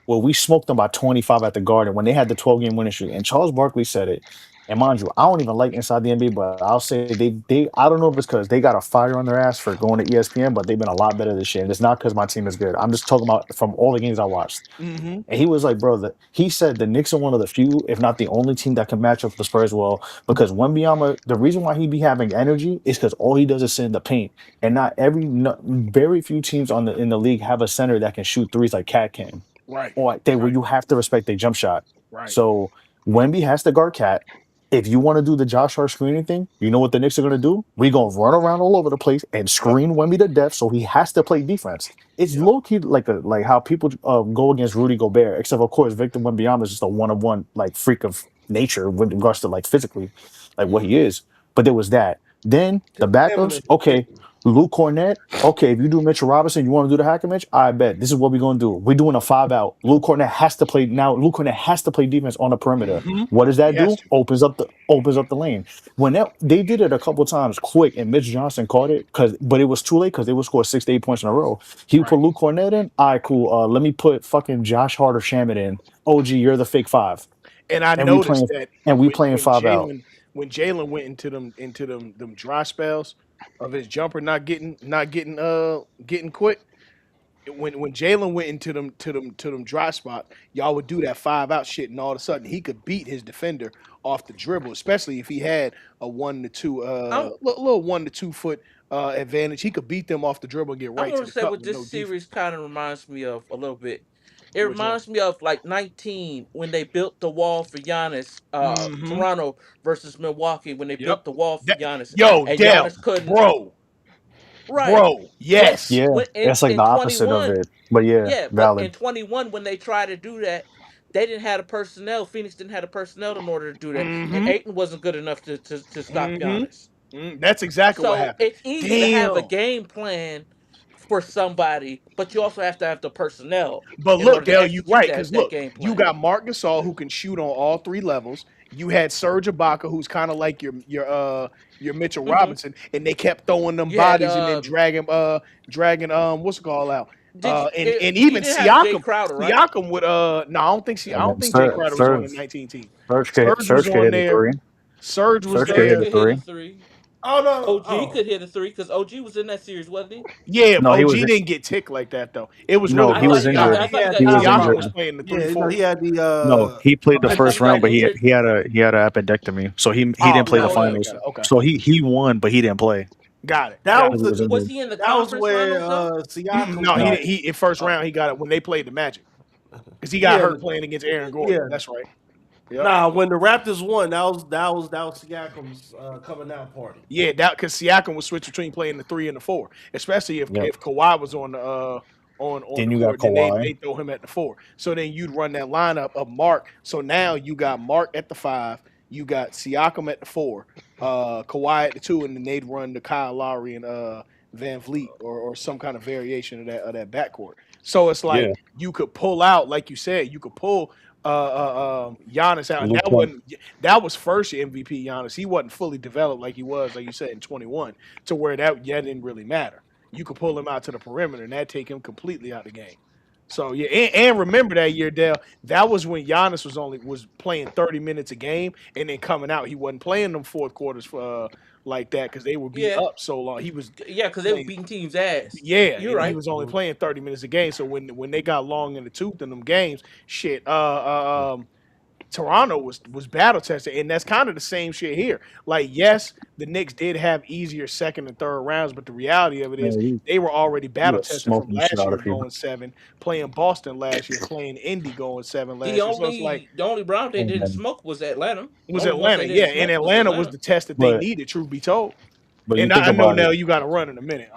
where we smoked them by 25 at the Garden when they had the 12-game winning streak, and Charles Barkley said it. And mind you, I don't even like inside the NBA, but I'll say they I don't know if it's because they got a fire on their ass for going to ESPN, but they've been a lot better this year. And it's not because my team is good. I'm just talking about from all the games I watched. Hmm. And he was like, bro, he said the Knicks are one of the few, if not the only team that can match up with the Spurs well. Because Wembanyama, the reason why he be having energy is because all he does is sit in the paint. And not very few teams in the league have a center that can shoot threes like Cat can. Right. Or where Right. you have to respect their jump shot. Right. So Wemby has to guard Cat. If you want to do the Josh Hart screening thing, you know what the Knicks are going to do? We're going to run around all over the place and Yep. screen Wemby to death so he has to play defense. It's Yep. low key like how people go against Rudy Gobert, except of course Victor Wembanyama is just a one of one like freak of nature with regards to like physically, like what he is. But there was that. Then the His stamina backups, is okay, ridiculous. Luke Cornett. Okay, if you do Mitchell Robinson, you want to do the hacker Mitch? I bet this is what we're gonna do. We're doing a 5 out. Luke Cornett has to play now. Luke Cornett has to play defense on the perimeter. Hmm. What does He that has do? to. Opens up the lane. They did it a couple times quick, and Mitch Johnson caught it but it was too late because they would score 6 to 8 points in a row. He would Right. put Luke Cornett in. All right, cool. Let me put fucking Josh Hart or Shamit in. OG, you're the fake five, And I and we noticed playing that and we when playing when 5 out. Jalen went into them dry spells of his jumper not getting quick. When Jalen went into them dry spots, y'all would do that 5 out shit, and all of a sudden he could beat his defender off the dribble, especially if he had a 1 to 2 I'm little 1 to 2 foot advantage. He could beat them off the dribble and get I'm right to gonna the say cup what with this no defense. series kind of reminds me of a little bit. It Which one? reminds me of like 19 when they built the wall for Giannis, Mm-hmm. Toronto versus Milwaukee when they Yep. built the wall for That, Giannis yo, and Dell, Giannis couldn't. bro, Right. bro, But yes. Yeah, when it's like in the opposite of 21, it. But yeah, yeah, but in valid. 21 when they tried to do that, they didn't have the personnel. Phoenix didn't have the personnel in order to do that, and Mm-hmm. Aiton wasn't good enough to stop Mm-hmm. Giannis. That's exactly what So happened. it's easy to have a Damn. game plan for somebody, but you also have to have the personnel But in look, order to Dale, you execute right, because that look, game you plan. got Mark Gasol who can shoot on all three levels. You had Serge Ibaka, who's kind of like your Mitchell Hmm. Robinson, and they kept throwing them You had bodies and then dragging what's it called out. And you even didn't have Jay Siakam. Crowder, right? Siakam would no, I And don't then think Jay Crowder was on the 19 team. Serge was Serge could on hit a there. three. Serge was Serge could Serge hit there. a could hit a three. three. Oh no! OG Oh, could hit a three because OG was in that series, wasn't he? Yeah, No, he was OG didn't get ticked like that though. It was no, really I he more was thought yeah, injured. I Siakam. he thought he had got He was the injured. Siakam injured. was playing the yeah, 3-4. he had the No, he played the I thought first he got round, but injured. he had an appendectomy, so he Oh, didn't play Oh, the got it, got okay. it, finals. got it. Okay, So he won, but he didn't play got it, that got was because it. he was the Was injured. he in the that was conference where finals though? Siakam No, he No, didn't. In first oh round he got it when they played the Magic because he got yeah hurt playing against Aaron Gordon. yeah That's right. Yep. Nah, when the Raptors won, that was Siakam's coming out party. Yeah, that because Siakam was switch between playing the three and the four, especially if Yep. Kawhi was on the on Then the you got court, then Kawhi. they throw him at the four. So then you'd run that lineup of Mark. So now you got Mark at the five, you got Siakam at the four, Kawhi at the two, and then they'd run the Kyle Lowry and Van Vliet or some kind of variation of that backcourt. So it's like Yeah. you could pull out, like you said, you could pull Giannis out, and Luka. that was first year MVP Giannis. He wasn't fully developed like he was, like you said, in 21, to where that didn't really matter. You could pull him out to the perimeter, and that take him completely out of the game. So yeah, and remember that year, Dale. That was when Giannis was playing 30 minutes a game, and then coming out, he wasn't playing them fourth quarters for like that because they would be Yeah, up so long. He was yeah, because they were playing, beating teams' ass. yeah, You're and he right. was only Mhm. playing 30 minutes a game. So when they got long in the tooth in them games, shit, Toronto was battle tested, and that's kind of the same shit here. Like, yes, the Knicks did have easier second and third rounds, but the reality of it is Man, they were already we battle were tested from smoking the shit last out year of people. going seven, playing Boston last year, playing Indy going seven The last year. So it's like only the only round they didn't And smoke was Atlanta. it The was only ones Atlanta, they yeah, didn't and smoke was Atlanta was Atlanta. the test that they but needed. Truth be told, you and think I know about it. now you got to run in a minute,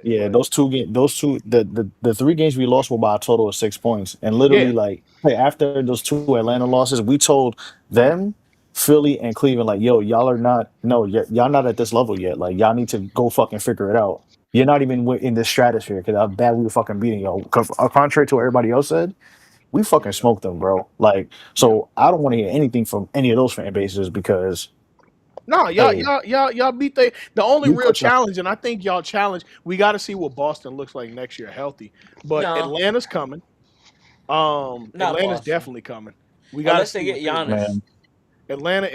Yeah, but those two, the three games we lost were by a total of 6 points, and yeah, literally, like, hey, after those two Atlanta losses, we told them, Philly and Cleveland, like, yo, y'all are not, no, y'all not at this level yet. Like, y'all need to go fucking figure it out. You're not even in the stratosphere because how bad we were fucking beating y'all. Contrary to what everybody else said, we fucking smoked them, bro. Like, yeah. so I don't want to hear anything from any of those fan bases because, No, hey, y'all beat the only we real put y'all, challenge, and I think y'all challenge. We got to see what Boston looks like next year healthy, but No, Atlanta's coming. not Atlanta's Boston. definitely coming. We got to Unless they see get what they look. Giannis. man,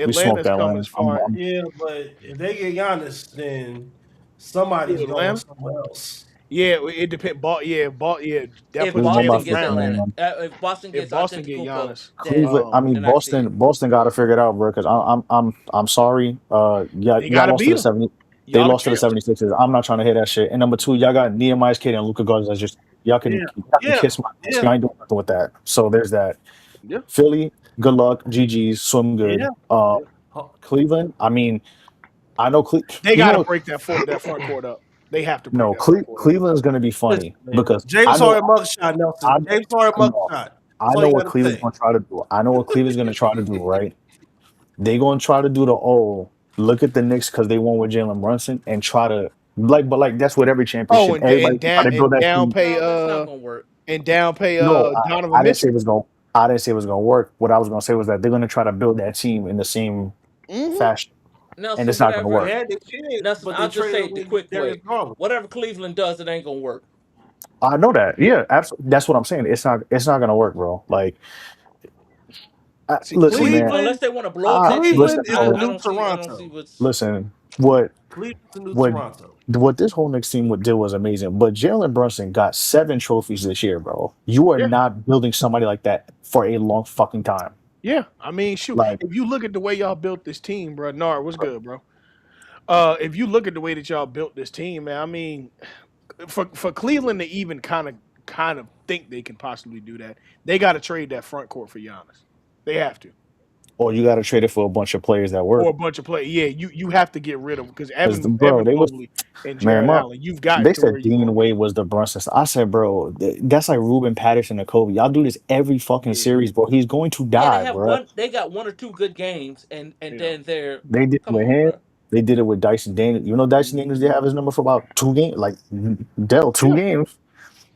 we smoked Atlanta's coming Atlanta. as far Yeah, but if they get Giannis, then somebody's who going Atlanta. somewhere else. Yeah, it depends. Yeah, that If puts We won by Boston Jalen gets Brown freaking Atlanta, if Boston if gets Boston get Antetokounmpo, Giannis. Cleveland. I mean, then I see it. Boston got to figure it out, bro. Because I'm sorry. Yeah, They got y'all to lost to beat the them. 70. They Y'all the lost to the champs. 76ers. I'm not trying to hear that shit. And number two, y'all got Nehemiah's kid and Luka Garza. That's just Yeah, y'all can yeah, kiss my ass. yeah, Y'all ain't doing nothing with that. So there's that. Yeah, Philly, good luck. GG's, swim yeah. good. yeah. Cleveland. I mean, I know. They You got to know, break that front court up. They have to break no. that front court up. Cleveland's going to be Listen, funny man. because James Harden mugshot, I Nelson. James Harden know mugshot. I That's all know you what got to Cleveland's say. going to try to do. I know what Cleveland's going to try to do. Right. They gonna try to do the look at the Knicks because they won with Jalen Brunson and try to but like that's what every Oh, championship everybody try to build and that team. No, that's not gonna work. down pay No, Donovan I didn't say Mitchell. it was gonna. I didn't say it was gonna work. What I was gonna say was that they're gonna try to build that team in the same Hmm. fashion, and Nelson, it's not gonna They work. whatever. had their chance, Nelson, but they I'll just traded say it the away quick Darius way. Garland. Whatever Cleveland does, it ain't gonna work. I know that. Yeah, absolutely. That's what I'm saying. It's not gonna work, bro. Like, See, listen, man. Unless Cleveland, they want to blow up that Listen, team, Cleveland is the bro. I new don't see. I don't see Toronto. what's. Listen. Cleveland's the new What Toronto. what this whole next team would did was amazing. But Jalen Brunson got 7 trophies this year, bro. You are yeah, not building somebody like that for a long fucking time. yeah. I mean, shoot. Like, If you look at the way y'all built this team, bro, Nar, what's good, bro? If you look at the way that y'all built this team, man, I mean, for Cleveland to even kind of think they can possibly do that, they got to trade that front court for Giannis. They have to, or you got to trade it for a bunch of players that or work. a bunch of players. Yeah, you have to get rid of because Because bro, Evan they was Mobley and man, Jared Allen. You've they gotten to where said you're Dean gonna get. Wade was the Brunson. I said, bro, that's like Ruben Patterson and Kobe. Y'all do this every fucking Yeah, series, bro. He's going to Yeah, they die, have bro. one. They got one or two good games, and yeah, then they're. They did it Come with on, him. bro. They did it with Dyson Daniels. You know, Dyson mhm, Daniels did have his number for about 2 games, like Dell, two yeah, games.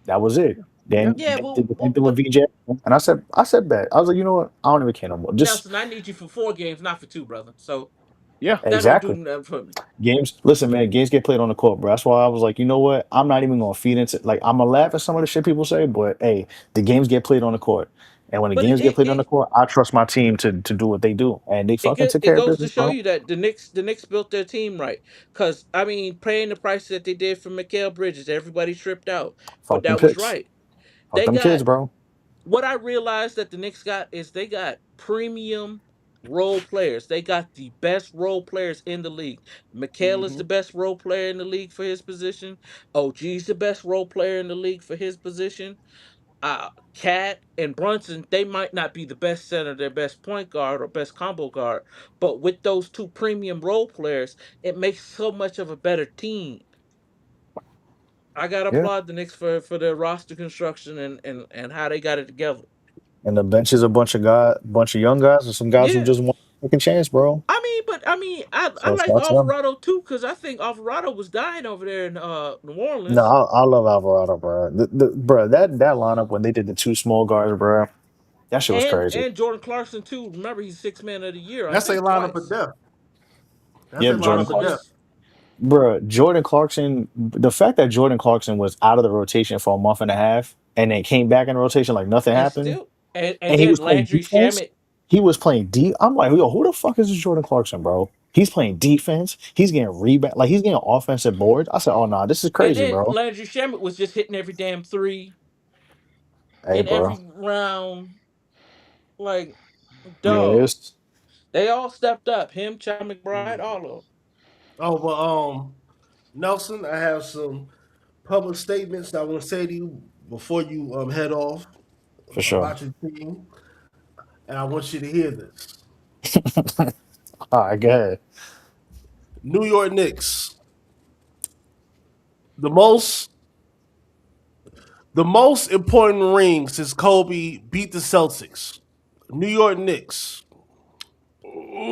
That was it. yeah. Then Yeah, they did the same well, thing with but VJ. And I said bet. I was like, you know what? I don't even care no more. Just Nelson, I need you for 4 games, not for two, brother. So Yeah, that don't do exactly. nothing for me. Games. Listen, man. Games get played on the court, bro. That's why I was like, you know what? I'm not even gonna feed into like I'm gonna laugh at some of the shit people say, but hey, the games get played on the court, and when the But games get played on the court, I trust my team to do what they do, and they fucking took it care of goes to business, show bro. you that the Knicks built their team right. Cause I mean, paying the price that they did for Mikael Bridges, everybody tripped out, but Fuck them that was kids. right. Fuck They them got kids, bro. what I realized that the Knicks got is they got premium role players. They got the best role players in the league. Mikael is hmm the best role player in the league for his position. OG's the best role player in the league for his position. Cat and Brunson, they might not be the best center, their best point guard or best combo guard, but with those two premium role players, it makes so much of a better team. I gotta Yeah. applaud the Knicks for their roster construction and how they got it together. And the bench is a bunch of young guys, and some guys who Yeah. just want a second chance, bro. I So like shout out to them. Alvarado too because I think Alvarado was dying over there in New No, Orleans I love Alvarado, bro. Bro, that lineup when they did the two small guards, bro, that shit was crazy. and Jordan Clarkson too. Remember he's 6 man of the year I That's a think lineup of twice. death. That's a Yep, Jordan lineup of Clarkson. death. Twice. Bro, Jordan Clarkson, the fact that Jordan Clarkson was out of the rotation for a month and a half and then came back in the rotation like nothing And happened, still and and he then was playing Landry defense. Shamit. He was playing deep. I'm like, yo, who the fuck is this Jordan Clarkson, bro? He's playing defense. He's getting rebound, like he's getting offensive boards. I said, oh no, this is And crazy, then bro. Landry Shamit was just hitting every damn three Hey, in bro. every round. Like, Yeah, dog. it's They all stepped up. Him, Chad McBride, all of them. Oh, but Nelson, I have some public statements that I want to say to you before you head off for sure. about your team, and I want you to hear this. All right, go ahead. New York Knicks, the most the most important ring since Kobe beat the Celtics. New York Knicks. Hold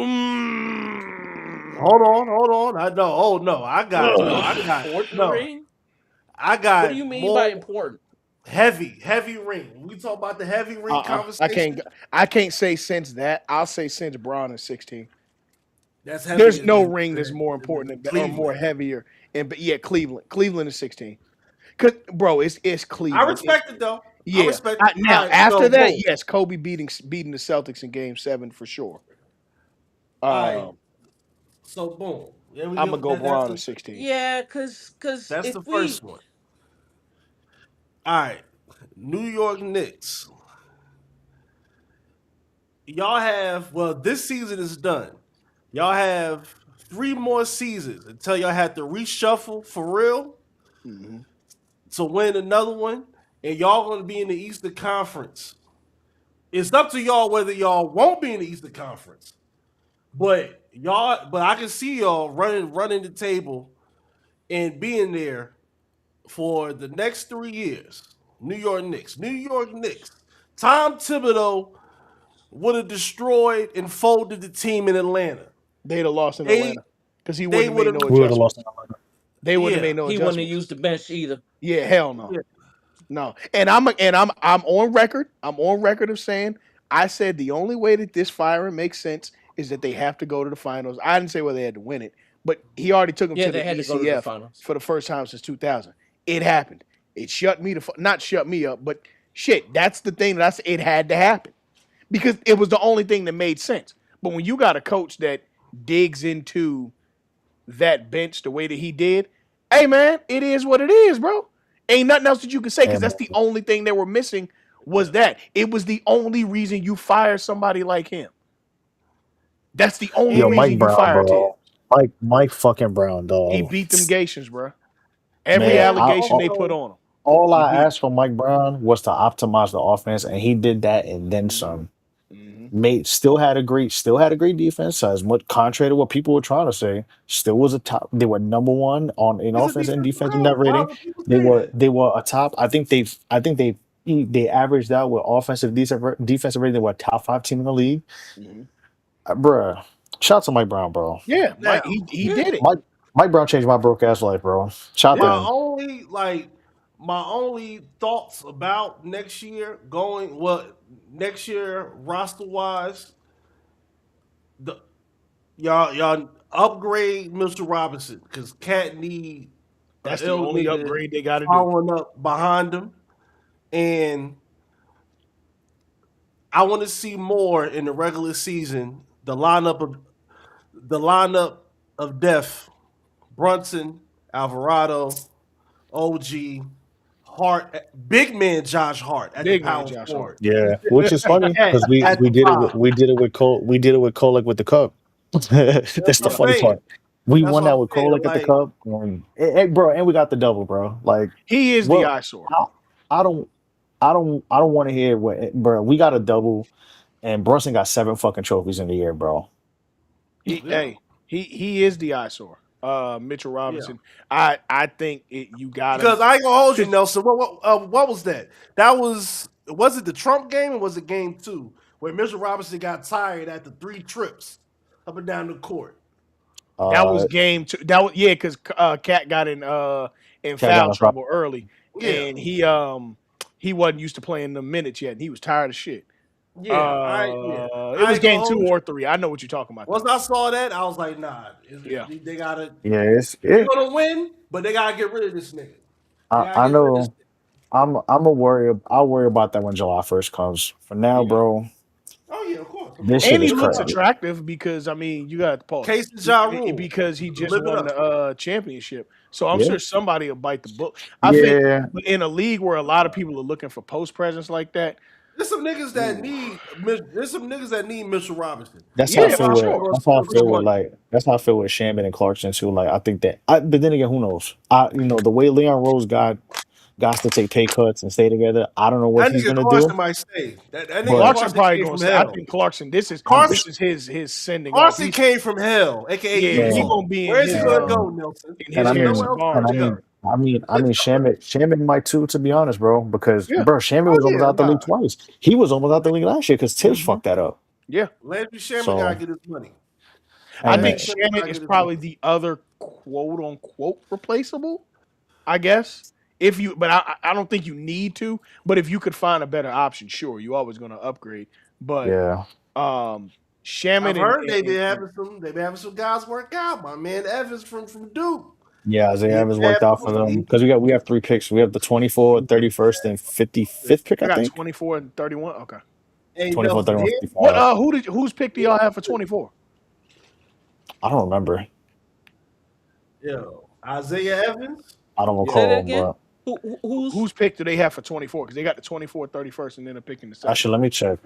on. I know. Oh no, The I most got important no. ring? I What do you got mean by more important? heavy ring. When we talk about the heavy ring I conversation, can't. I can't say since that. I'll say since Braun is 16. that's There's heavier no ring that's more than important or more Cleveland. heavier. And but yeah, Cleveland. Cleveland is 16. Cause bro, it's I Cleveland. respect it though. I Yeah. respect it. All Now right, after so that, boom. yes, Kobe beating the Celtics in Game 7 for sure. All right, Um, so boom. There we I'm gonna go. go Braun at The 16. Yeah, cause that's if the we first one. All right, New York Knicks. Y'all have this season is done. Y'all have 3 more seasons until y'all have to reshuffle for real Hmm. to win another one, and y'all gonna be in the Eastern Conference. It's up to y'all whether y'all won't be in the Eastern Conference. But I can see y'all running the table and being there for the next 3 years. New York Knicks. New York Knicks. Tom Thibodeau would have destroyed and folded the team in Atlanta. They'd have lost in They Atlanta because he they wouldn't have would made have no We would have lost. adjustments. They wouldn't have yeah. made no he wouldn't have adjustments. used the bench either. Yeah, hell no. Yeah. No, and I'm on record. I'm on record of saying I said the only way that this firing makes sense is that they have to go to the finals. I didn't say whether they had to win it, but he already took them Yeah, to they the had to go to the ECF finals. for the first time since 2000. It happened. It shut me not shut me up, but shit. That's the thing that I said. It had to happen because it was the only thing that made sense. But when you got a coach that digs into that bench the way that he did, hey man, it is what it is, bro. Ain't nothing else that you can say because And that's the only thing they were missing was that. It was the only reason you fire somebody like him. That's the only yo, And reason Mike you Brown, fire bro. Tibbs. Mike fucking Brown, He dog. beat them Gations, bro. Every Man, and allegation they put also on him, all he I beat asked from Mike Brown was to optimize the offense, and he did that and then him. some. Hmm. Made still had a great defense. So as much contrary to what people were trying to say, still was a top. They were number one on in he's a offense and defensive defensive net coach. Why rating. would people They say were that? they were a top. I think they averaged out with offensive defensive rating. They were a top 5 team in the league. Hmm. Bruh. Shout out to Mike Brown, bro. Yeah, Now, Mike. He Yeah. did it. Mike Brown changed my broke ass life, bro. Shout out to Yeah. my him. only like my only thoughts about next year going what next year roster wise, the y'all upgrade Mr. Robinson because Cat need a That's the ill only nigga upgrade they got to do. following up behind him, and I want to see more in the regular season. The lineup of death: Brunson, Alvarado, OG, Hart, big man Josh Hart at the Big man, power Josh Hart. forward. Yeah, which is funny at, because we at we the did it with, five. we did it with Cole we did it with Kolek with the cup. That's That's the what Yeah. I'm funny saying. part. We That's won what that I'm with saying. Kolek at the Like, cup, bro, and we got the double, bro. Like, He is the well, eyesore. I, I don't. I don't want to hear what, bro. We got a double, and Brunson got 7 fucking trophies in the year, bro. He Yeah, hey, he is the eyesore. Mitchell yeah. Robinson. I think you got him Because I ain't gonna hold you, because Nelson. What was that? That was it the Trump game or was it game two where Mitchell Robinson got tired after 3 trips up and down the court? that was Uh, game two. That was yeah, because Cat got in Cat got foul on top. trouble early, Yeah, and he wasn't used to playing the minutes yet, and he was tired of shit. yeah. It I was ain't gonna game two hold or you. three. I know what you're talking about Once though. I saw that, I was like, nah, Yeah, they gotta. Yeah, it's They're it. gonna win, but they gotta get rid of this nigga. They gotta I get rid of this. know. I'm a worry. I'll worry about that when July 1st comes. For now, Yeah. bro, Oh yeah, of this course. shit and he is Just looks crazy. attractive because I mean you got to pause Case of Ja Rule. because he just Live it won up. the championship. So I'm Yeah, sure somebody will bite the bullet. I think, yeah. but in a league where a lot of people are looking for post presence like that, There's some niggas that ooh, need. There's some niggas that need Mitchell Robinson. That's how I yeah, feel for Meanwhile, with. sure, That's how I for for feel sure. with money. like. That's how I feel with Shaman and Clarkson too. Like I think that. But then again, who knows? The way Leon Rose got to take pay cuts and stay together. I don't know what That he's nigga gonna do. Carson might stay. That nigga But Clarkson Carson probably came going from to say. I hell. think Clarkson. I'm This Carson is his sending off. Carson He's came from hell, aka yeah, he yeah. Utah. gonna be in Where's he his gonna go, Nelson? And I his Ain't Harrison mean, nowhere else for and him Barnes to go. era. Shaman might too, to be honest, bro, because Yeah. bro, Shaman Oh was almost yeah. out the Nah. league twice. He was almost out the league last year because Tibbs Hmm. fucked that up. Yeah. Landry Shaman gotta So get his money. I and think Landry Shaman Shamit gotta is get his money. probably the other quote unquote replaceable. I guess if you, but I don't think you need to. But if you could find a better option, sure, you always going to upgrade. But yeah, um, I've Shamit heard they been having some guys work out. My man Evans from Duke. yeah, He Isaiah hit Evans the worked out for them because we have 3 picks. We have the 24th, 31st, and 55th pick, I I got think. 24 and 31. Okay. Hey 24, Nelson, 31, here, What 55. whose pick do y'all have for 24? I don't remember. yo, Isaiah Evans. I don't Yeah, Say that recall, again. but Who's Whose pick do they have for 24? Because they got the 24, 31st, and then a pick in the second. actually, let me check.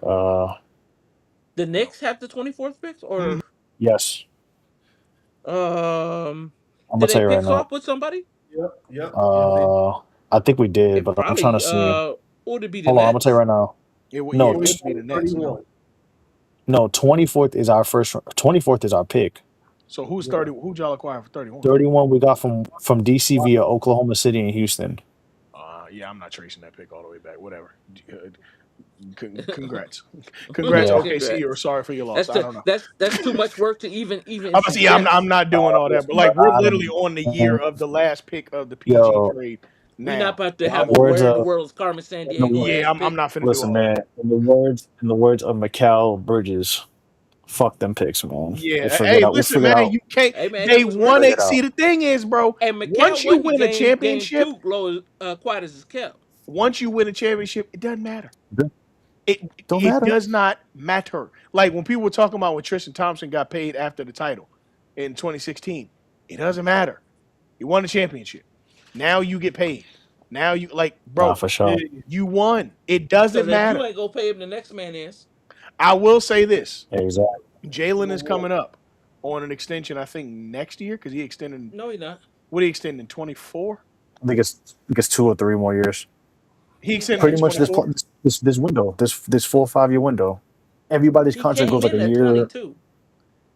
the Knicks have the 24th picks Mhm. or Yes, um I'm gonna did they tell you pick right now. swap with somebody? yep. I think we did, It but I'm trying to probably see. would it be the Hold on, I'm gonna tell you Nets? right now. Yeah, No, it would be the Nets. You know. 31. no, 24th is our first. 24th is our pick. So who's Yeah. 30? Who y'all acquire for 31? 31 we got from DC via Oklahoma City and Houston. Yeah, I'm not tracing that pick all the way back. Whatever. Congrats, congrats, Yeah. OKC, or Congrats. sorry for your loss. I don't know. That's too much work to even I'm about to say, yeah, I'm suggest. not doing all that, but Listen, bro, like we're I literally don't. on the year Man, of the last pick of the PG yo, trade We not now. about to So have I'm a words where in the of world is Carmen San in the Diego word. yeah, ass I'm pick. not finna do Listen, all that. man. In the words of Mikal Bridges, fuck them picks, man. We'll Yeah, figure it hey, out. We'll listen, figure it man, out. you can't. Hey man, he They was We'll won figure ready. it. it See, out. the thing is, bro, And McCall once you wasn't win a game championship, two low quiet as it's kept. once you win a championship, it doesn't matter. Don't It don't it matter. does not matter. Like when people were talking about when Tristan Thompson got paid after the title in 2016, it doesn't matter. You won the championship. Now you get paid. Now you like, Nah, bro, for sure. you won. It Because doesn't if you matter. ain't gonna pay him, the next man is. I will say this: Exactly. Jalen is coming up on an extension. I think next year because he extended. No, he not. What he extended in 24? I think it's 2 or 3 more years. He extended in Pretty much 24. this window, this 4 or 5 year window. Everybody's He contract goes came like in a at year. 22,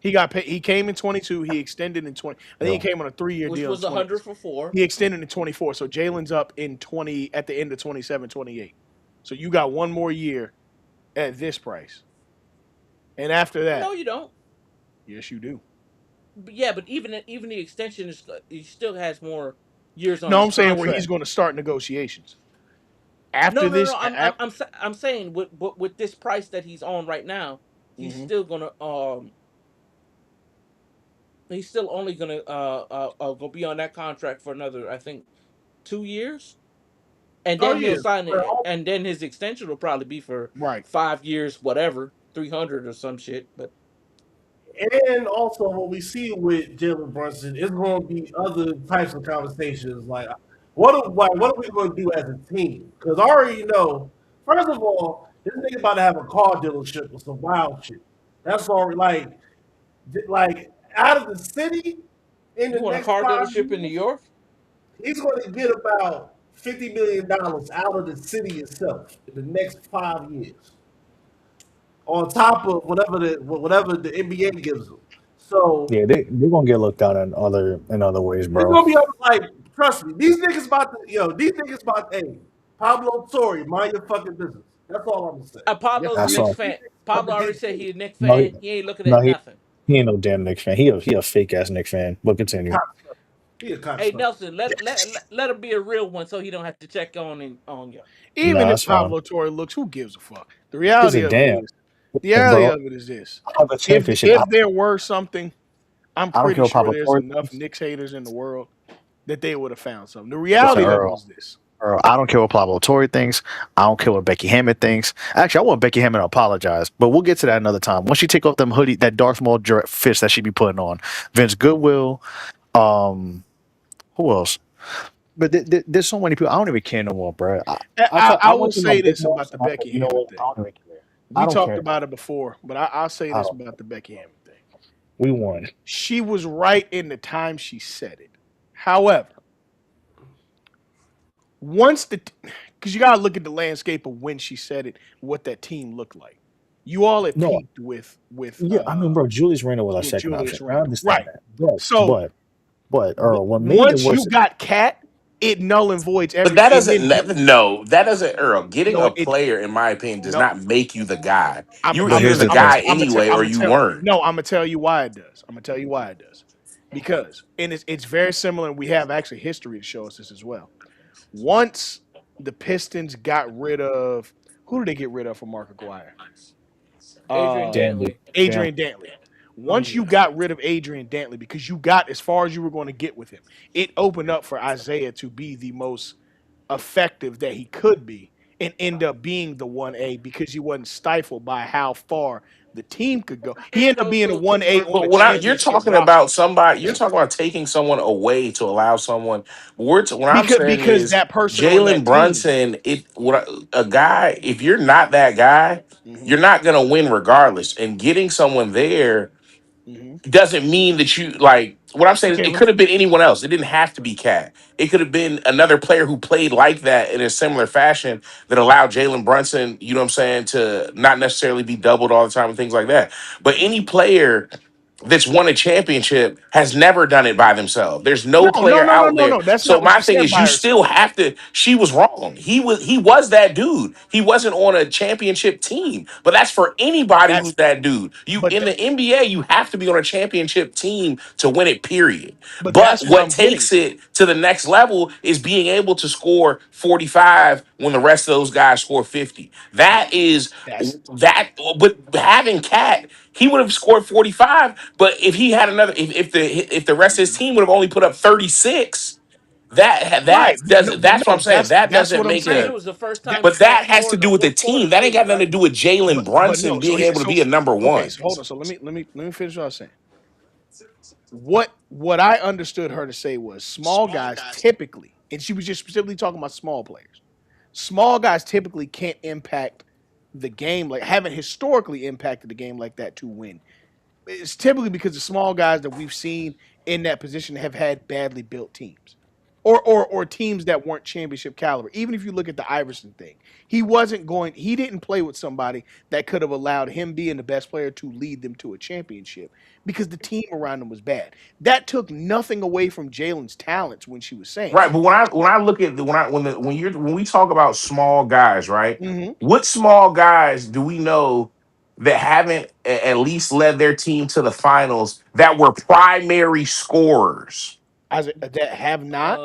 He got paid. He came in 22. He extended in 20. I think Yeah. he came on a 3 year which deal in was 20. 100 for four. He extended in 24. So Jalen's up in 20 at the end of 27, 28. So you got one more year at this price. And after No, that, you don't. yes, you do. But yeah, but even the extension is he still has more years on No, his I'm saying where he's contract. going to start negotiations. No, After no, this, no. I'm saying with this price that he's on right now, he's mhm. still gonna he's still only gonna be on that contract for another, I think, 2 years, and Oh then he'll yeah. sign it, and then his extension will probably be for Right. 5 years, whatever, 300 or some shit. But And also, what we see with Jalen Brunson is going to be other types of conversations. Like, what are we going to do as a team? Because I already know. First of all, this nigga about to have a car dealership with some wild shit. That's all. Like out of the city in you the want a next car 5 dealership in New years, York? he's going to get about $50 million out of the city itself in the next 5 years, on top of whatever the NBA gives them. So Yeah, they're gonna get looked down in other ways, you're bro. gonna be able to, like, trust me, these niggas about, hey, Pablo Torre, mind your fucking business. That's all I'm gonna say. Yes, Pablo's a he That's Knicks is. all. These fan. niggas about Pablo to already get said paid. he a Knicks No, fan. He ain't looking no, at he nothing. he ain't no damn Knicks fan. He a fake ass Knicks fan. But He a continue. cocksucker. He a Hey cocksucker. Nelson, let him be a real one so he don't have to check on you. Even Nah, if that's fine. Pablo Torre looks, who gives a fuck? The Gives reality a of it damn, is, the reality bro. of it is this: I have a if championship. if there were something, I'm I don't pretty care what sure Pablo there's Torre enough thinks. Knicks haters in the world that they would have found something. The Listen, reality of it Earl. is this: Earl, I don't care what Pablo Torre thinks. I don't care what Becky Hammond thinks. Actually, I want Becky Hammond to apologize, but we'll get to that another time. Once she take off them hoodie, that Darth Maul fish that she be putting on, Vince Goodwill, um, who else? But there's so many people. I don't even care no more, bro. I I will went through my say big this loss, about the and I said, Becky you know Hammond what? I thing. don't even care. I We don't talked care. about it before, but I'll say I this don't. about the Becky Hammond thing. We won. She was right in the time she said it. However, once because you gotta look at the landscape of when she said it, what that team looked like. You all had No, peaked with yeah, I mean, bro, Julius Randle was our with second option. Julius I Randle, understand right? that, but So but but Earl, what made it once you worse? got Cat, it null and voids But every. that And doesn't then no, that doesn't Earl. Getting no, a it player, in my opinion, does no. not make you the guy. You were But either here's the the thing. guy anyway I'm or gonna you tell. weren't. No, I'm gonna tell you why it does. I'm gonna tell you why it does. Because and it's very similar, and we have actually history to show us this as well. Once the Pistons got rid of who did they get rid of for Mark Aguirre? Adrian Um, Dantley. Damn. Adrian Dantley. Once you Yeah. got rid of Adrian Dantley, because you got as far as you were going to get with him, it opened up for Isaiah to be the most effective that he could be and end up being the 1A because he wasn't stifled by how far the team could go. He And ended up being a also to 1A on a But you're championship talking roster. about somebody, you're talking about taking someone away to allow someone. What I'm saying Because is that person on Jalen that team. Brunson. A guy. If you're not that guy, Hmm. you're not gonna win regardless. And getting someone there Hmm. doesn't mean that you like what I'm saying. Okay, It could have been anyone else. It didn't have to be Cat. It could have been another player who played like that in a similar fashion that allowed Jalen Brunson, you know what I'm saying, to not necessarily be doubled all the time and things like that. But any player that's won a championship has never done it by themselves. There's no player out there. That's So not what my she thing said is by you still herself. have to she was wrong. He was that dude. He wasn't on a championship team. But that's for anybody who's That's that dude. You but in th- the NBA you have to be on a championship team to win it period. but But that's what what I'm getting takes to. it to the next level is being able to score 45 when the rest of those guys score 50. That is That's that but having Cat, he would have scored 45, but if he had another if the rest of his Mhm. team would have only put up 36, Right. But that's what I'm no, saying. That that's doesn't what I'm make and it a saying. was the first That time he but stopped that has to scoring do the with the fourth team. quarter That ain't too, got nothing to right? do with Jalen but Brunson no. So being here able to be a number okay. one. So hold on. So let me finish what I was saying. What I understood her to say was small guys typically, and she was just specifically talking about small players. Small guys typically can't impact the game like haven't historically impacted the game like that to win. It's typically because the small guys that we've seen in that position have had badly built teams. Or teams that weren't championship caliber. Even if you look at the Iverson thing, he didn't play with somebody that could have allowed him being the best player to lead them to a championship because the team around him was bad. That took nothing away from Jalen's talents when she was saying Right, that. but when I look at the when we talk about small guys, right? Hmm. What small guys do we know that haven't at least led their team to the finals that were primary scorers? As that have not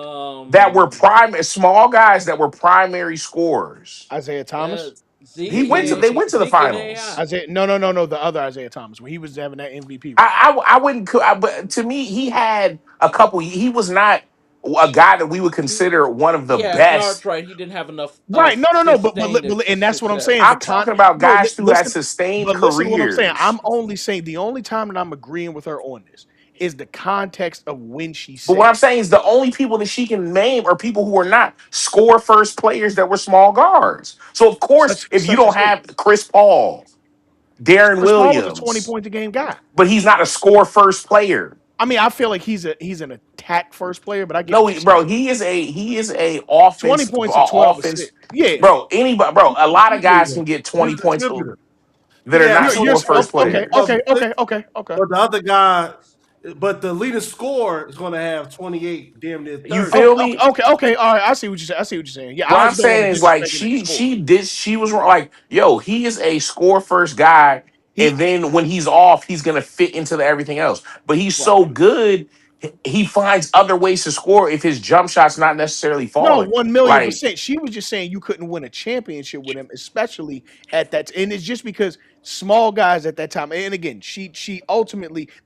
That were Um, prime small guys that were primary scorers. Isaiah uh, Thomas. He Zeke went to and they went to the Zeke and finals. AI. Isaiah, no, the other Isaiah Thomas when he was having that MVP run. I wouldn't but to me he had a couple. He was not a guy that we would consider one of the Yeah, best. Nard's right. He didn't have enough Right. No. sustained And that's what I'm saying. success. The I'm con. talking about No, guys who had listen. sustained But listen to what I'm saying. careers. I'm only saying the only time that I'm agreeing with her on this is the context of when she But what said I'm it. saying is the only people that she can name are people who are not score first players that were small guards. So of course, if you Such don't as who? have Chris Paul, Darren Chris Paul was a 20 Williams, points a game guy. but he's not a score first player. I mean, I feel like he's an attack first player, but I get No, what you're saying. bro, he is a 20 offense points and 12 offense. assists. Yeah. Bro, anybody, bro, a lot of guys can get He's 20 a points distributor. that are Yeah, not You're score first okay, players. okay, okay, okay, okay. but the other guy, but the leading scorer is going to have 28, damn near You 30. feel Okay, me? okay, okay. All right, I see what you're saying. I see what you're saying. Yeah, What I I'm just don't want to saying is like disrespect the nigga she score. she did she was wrong. Like, yo, he is a score first guy, He and then when he's off, he's gonna fit into the everything else. But he's right. so good, he finds other ways to score if his jump shot's not necessarily No, falling. one million Like, percent. She was just saying you couldn't win a championship with him, especially at that. And it's just because small guys at that time. And again,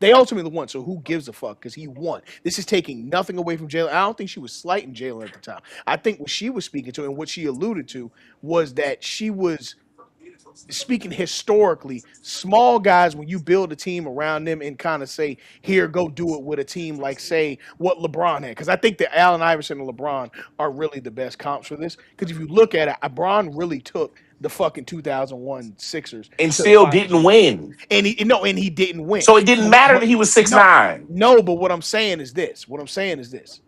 they ultimately won. So who gives a fuck? Because he won. This is taking nothing away from Jalen. I don't think she was slighting Jalen at the time. I think what she was speaking to and what she alluded to was that she was speaking historically, small guys, when you build a team around them and kind of say, here, go do it with a team like, say, what LeBron had. Because I think that Allen Iverson and LeBron are really the best comps for this. Because if you look at it, LeBron really took the fucking 2001 Sixers and to the still finals didn't with him. win. And he didn't win. So it didn't matter But that he was six no, nine. no, but what I'm saying is this. What I'm saying is this.